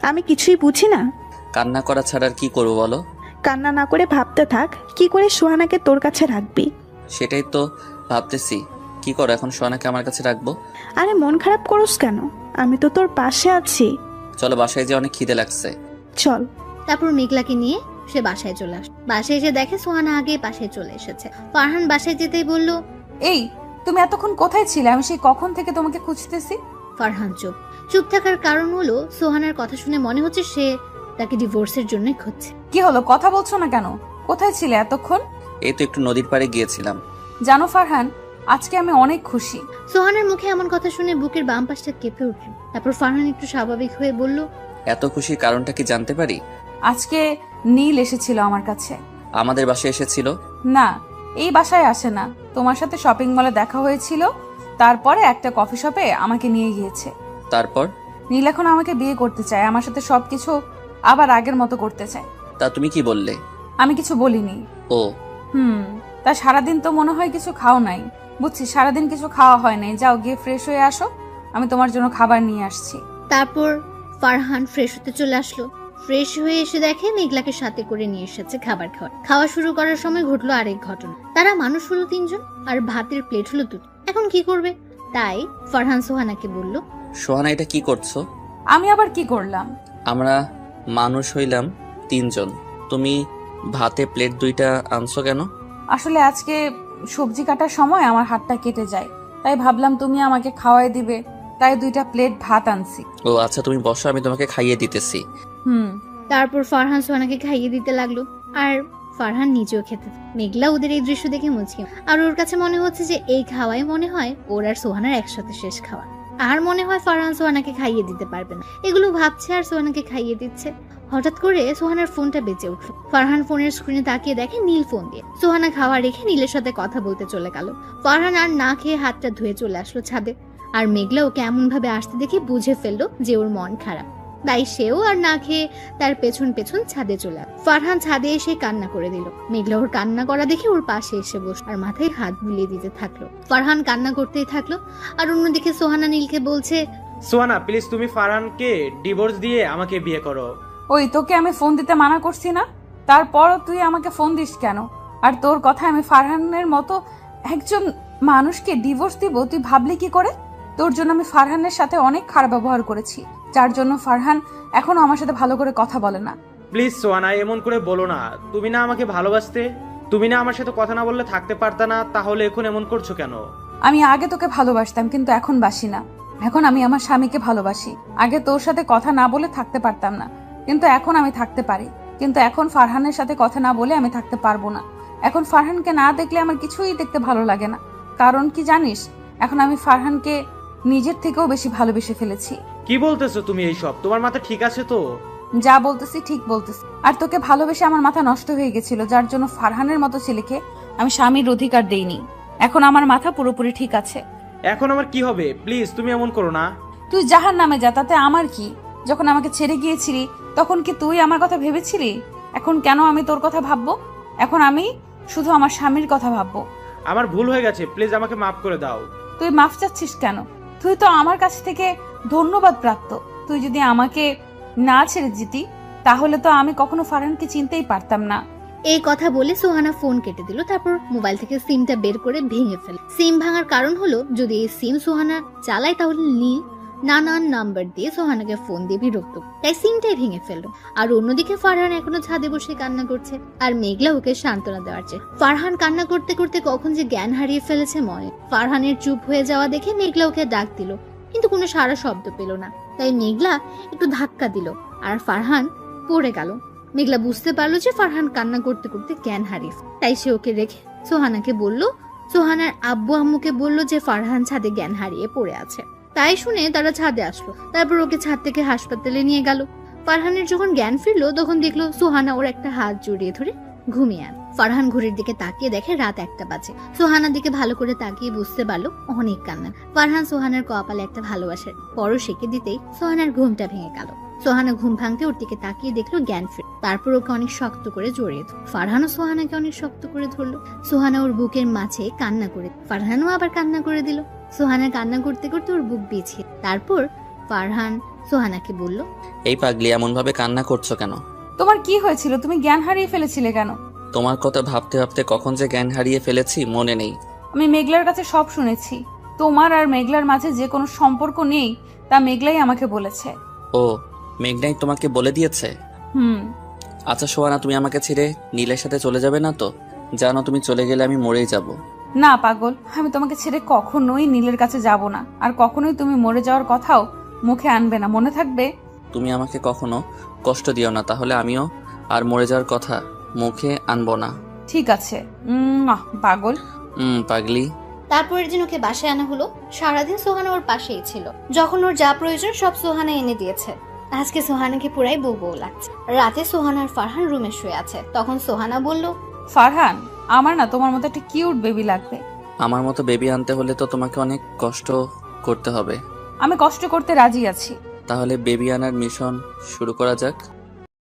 আমি কিছুই বুঝি না। কান্না করা ছাড়া আর কি করবো বলো? কান্না না করে ভাবতে থাক কি করে সোহানাকে তোর কাছে রাখবি। সেটাই তো ভাবতেছি, কি করো এখন সোহানাকে আমার কাছে রাখবো? আরে মন খারাপ করস কেন? আমি তো তোর পাশে আছি। চলো বাসায় যে অনেক খিদে লাগছে। চল। তারপর মেঘলাকে নিয়ে সে বাসায় চলে আসে। বাসায় এসে দেখে সোহানা আগে বাসায় চলে এসেছে। ফারহান বাসায় যেতেই বলল, এই তুমি এতক্ষণ কোথায় ছিলে? আমি সেই কখন থেকে তোমাকে খুঁজতেছি। ফারহান চুপ থাকার কারণ হলো সোহানার কথা শুনে মনে হচ্ছে সে তাকে ডিভোর্সের জন্যই খুঁজছে। কি হলো, কথা বলছো না কেন? কোথায় ছিলে এতক্ষণ? এই তো একটু নদীর পাড়ে গিয়েছিলাম। জানো ফারহান, আজকে আমি অনেক খুশি। সোহানার মুখে এমন কথা শুনে বুকের বাম পাশটা কেঁপে উঠল। তারপর ফারহান একটু স্বাভাবিক হয়ে বলল, এত খুশির কারণটা কি জানতে পারি? আজকে নীল এসেছিল আমার কাছে। আমাদের বাসায় এসেছিল? না, এই বাসায় আসে না। তোমার সাথে শপিং মলে দেখা হয়েছিল, তারপরে একটা কফি শপে আমাকে নিয়ে গিয়েছে। তারপর? নীল এখন আমাকে বিয়ে করতে চায়, আমার সাথে সবকিছু আবার আগের মতো করতে চায়। তা তুমি কি বললে? আমি কিছু বলিনি। ও তা সারাদিন তো মনে হয় কিছু খাও নাই। বুঝছি, সারাদিন কিছু খাওয়া হয় নাই। যাও গিয়ে ফ্রেশ হয়ে আসো, আমি তোমার জন্য খাবার নিয়ে আসছি। তারপর ফারহান ফ্রেশ হতে চলে আসলো। ফ্রেশ হয়ে এসে দেখে মেঘলাকে সাথে করে নিয়ে এসেছে খাবার খাওয়া শুরু করার সময় ঘটলো আরেক ঘটনা। তারা মানুষ হলো 3 জন আর ভাতের প্লেট হলো 2। এখন কি করবে? তাই ফারহান সোহানাকে বলল, সোহানা এটা কি করছো? আমি আবার কি করলাম? আমরা মানুষ হইলাম 3 জন, তুমি ভাতে প্লেট 2টা আনছো কেন? আসলে আজকে সবজি কাটার সময় আমার হাতটা কেটে যায়, তাই ভাবলাম তুমি আমাকে খাওয়াই দিবে, তাই 2টা প্লেট ভাত আনছি। ও আচ্ছা, তুমি বসো, আমি তোমাকে খাইয়ে দিতেছি। তারপর ফারহান সোহানাকে খাইয়ে দিতে লাগলো আর ফারহান নিজেও খেতে। মেঘলা ওদের এই দৃশ্য দেখে মুচকি, আর ওর কাছে মনে হচ্ছে যে এই খাওয়াই মনে হয় ওর আর সোহানার একসাথে শেষ খাওয়া। আর মনে হয় ফারহান সোহানাকে খাইয়ে দিতে পারবে না। এগুলো ভাবছে আর সোহানাকে খাইয়ে দিচ্ছে। হঠাৎ করে সোহানার ফোনটা বেজে উঠলো। ফারহান ফোনের স্ক্রিনে তাকিয়ে দেখে নীল ফোন দিয়ে। সোহানা খাওয়া রেখে নীলের সাথে কথা বলতে চলে গেল। ফারহান আর না খেয়ে হাতটা ধুয়ে চলে আসলো ছাদে। আর মেঘলা ওকে এমন ভাবে আসতে দেখে বুঝে ফেললো যে ওর মন খারাপ, তাই সেও আর না খেয়ে তার পেছন পেছন ছাদে চলে আসে। ফারহান ছাদে এসে কান্না করে দিল। মেঘলা ওর কান্না করা দেখে ওর পাশে এসে বসল আর মাথায় হাত বুলিয়ে দিতে থাকলো। ফারহান কান্না করতেই থাকলো আর অন্যদিকে সোহানা নীলকে বলছে, সোহানা প্লিজ তুমি ফারহানকে ডিভোর্স দিয়ে আমাকে বিয়ে করো। ওই তোকে আমি ফোন দিতে মানা করছি না? তারপরও তুই আমাকে ফোন দিস কেন? আর তোর কথা আমি ফারহানের মতো একজন মানুষকে ডিভোর্স দিব তুই ভাবলি কি করে? তোর জন্য আমি ফারহানের সাথে অনেক খারাপ ব্যবহার করেছি, যার জন্য ফারহান এখনো আমার সাথে ভালো করে কথা বলে না। প্লিজ সোহানা এমন করে বলো না। তুমি না আমাকে ভালোবাসতে, তুমি না আমার সাথে কথা না বললে থাকতে পারতা না, তাহলে এখন এমন করছো কেন? আমি আগে তোকে ভালোবাসতাম, কিন্তু এখন বাসি না। এখন আমি আমার স্বামীকে ভালোবাসি। আগে তোর সাথে কথা না বলে থাকতে পারতাম না, কিন্তু এখন আমি থাকতে পারি। কিন্তু এখন ফারহানের সাথে কথা না বলে আমি থাকতে পারবো না। এখন ফারহানকে না দেখলে আমার কিছুই দেখতে ভালো লাগে না। কারণ কি জানিস, এখন আমি ফারহানকে নিজের থেকেও বেশি ভালোবেসে ফেলেছি। কি বলতেছো তুমি এইসব? তোমার মাথা ঠিক আছে তো? যা বলতেছি ঠিক বলতেছি। আর তোকে ভালোবেসে আমার মাথা নষ্ট হয়ে গেছিল, যার জন্য ফারহানের মতো ছেলেকে আমি স্বামীর অধিকার দেইনি। এখন আমার মাথা পুরোপুরি ঠিক আছে। এখন আমার কি হবে? প্লিজ তুমি এমন করো না। তুই জাহার নামে যা, তাতে আমার কি? যখন আমাকে ছেড়ে গিয়েছিলি তখন কি তুই আমার কথা ভেবেছিলি? এখন কেন আমি তোর কথা ভাববো? এখন আমি শুধু আমার স্বামীর কথা ভাববো। আমার ভুল হয়ে গেছে, প্লিজ আমাকে মাফ করে দাও। তুই মাফ চাচ্ছিস কেন? তুই তো আমার কাছ থেকে ধন্যবাদ প্রাপ্ত। তুই যদি আমাকে না ছেড়ে যেতি তাহলে তো আমি কখনো ফারহানকে চিনতেই পারতাম না। এই কথা বলে সোহানা ফোন কেটে দিল। তারপর মোবাইল থেকে সিমটা বের করে ভেঙে ফেলে। সিম ভাঙার কারণ হলো যদি এই সিম সোহানা চালায় তাহলে নীল নানান নাম্বার দিয়ে সোহানাকে ফোন দিয়ে বিরক্ত, তাই সিমটাই ভেঙে ফেললো। আর অন্যদিকে ফারহান এখনো ছাদে বসে কান্না করছে, আর মেঘলা ওকে সান্ত্বনা দেওয়ার চেয়ে। ফারহান কান্না করতে করতে কখন যে জ্ঞান হারিয়ে ফেলেছে মনে। ফারহানের চুপ হয়ে যাওয়া দেখে মেঘলা ওকে ডাক দিল, কিন্তু কোনো সারা শব্দ পেল না। তাই মেঘলা একটু ধাক্কা দিল আর ফারহান পড়ে গেল। মেঘলা বুঝতে পারলো যে ফারহান কান্না করতে করতে জ্ঞান হারিয়ে, তাই সে ওকে রেখে সোহানাকে বলল, সোহানার আব্বু আম্মুকে বলল যে ফারহান ছাদে জ্ঞান হারিয়ে পড়ে আছে। তাই শুনে তারা ছাদে আসলো, তারপর ওকে ছাদ থেকে হাসপাতালে নিয়ে গেল। ফারহানের যখন জ্ঞান ফিরলো তখন দেখলো সোহানা ওর একটা হাত জড়িয়ে ধরে ঘুমিয়ে আছে। ফারহান ঘড়ির দিকে তাকিয়ে দেখে রাত 1টা বাজে। সোহানার দিকে ভালো করে তাকিয়ে বুঝতে পারলো অনেক কান্না। ফারহান সোহানার কপালে একটা ভালোবাসার পরশ এঁকে দিতেই সোহানার ঘুমটা ভেঙে গেল। সোহানা ঘুম ভাঙতে ওর দিকে তাকিয়ে দেখলো জ্ঞান ফির, তারপর ওকে অনেক শক্ত করে জড়িয়ে ধরল। ফারহানও সোহানাকে অনেক শক্ত করে ধরলো। সোহানা ওর বুকের মাঝে কান্না করে, ফারহানও আবার কান্না করে দিল। সোহানা কান্না করতে করতে ওর বুক বিছিয়ে, তারপর ফারহান সোহানাকে বলল, এই পাগলি এমন ভাবে কান্না করছো কেন? তোমার কি হয়েছিল? তুমি জ্ঞান হারিয়ে ফেলেছিলে কেন? তোমার কথা ভাবতে ভাবতে কখন যে জ্ঞান হারিয়ে ফেলেছি মনে নেই। আমি মেঘলার কাছে সব শুনেছি। তোমার আর মেঘলার মাঝে যে কোনো সম্পর্ক নেই তা মেঘলাই আমাকে বলেছে। ও, মেঘনাই তোমাকে বলে দিয়েছে? আচ্ছা সোহানা, তুমি আমাকে ছেড়ে নীলের সাথে চলে যাবে না তো? জানো তুমি চলে গেলে আমি মরেই যাব। না পাগল, আমি তোমাকে ছেড়ে কখনোই নীলের কাছে যাব না, আর কখনোই তুমি মরে যাওয়ার কথাও মুখে আনবে না, মনে থাকবে? তুমি আমাকে কখনো কষ্ট দিও না, তাহলে আমিও আর মরে যাওয়ার কথা মুখে আনবো না। ঠিক আছে পাগল। পাগলি। তারপরের দিন ওকে বাসায় আনা হলো। সারাদিন সোহানা ওর পাশেই ছিল, যখন ওর যা প্রয়োজন সব সোহানা এনে দিয়েছে। আজকে সোহানাকে পুরাই বউ বউ লাগছে। রাতে সোহানা আর ফারহান রুমে শুয়ে আছে, তখন সোহানা বলল, ফারহান, আমার না তোমার মতো একটা কিউট বেবি লাগবে। আমার মতো বেবি আনতে হলে তো তোমাকে অনেক কষ্ট করতে হবে। আমি কষ্ট করতে রাজি আছি। তাহলে বেবি আনার মিশন শুরু করা যাক।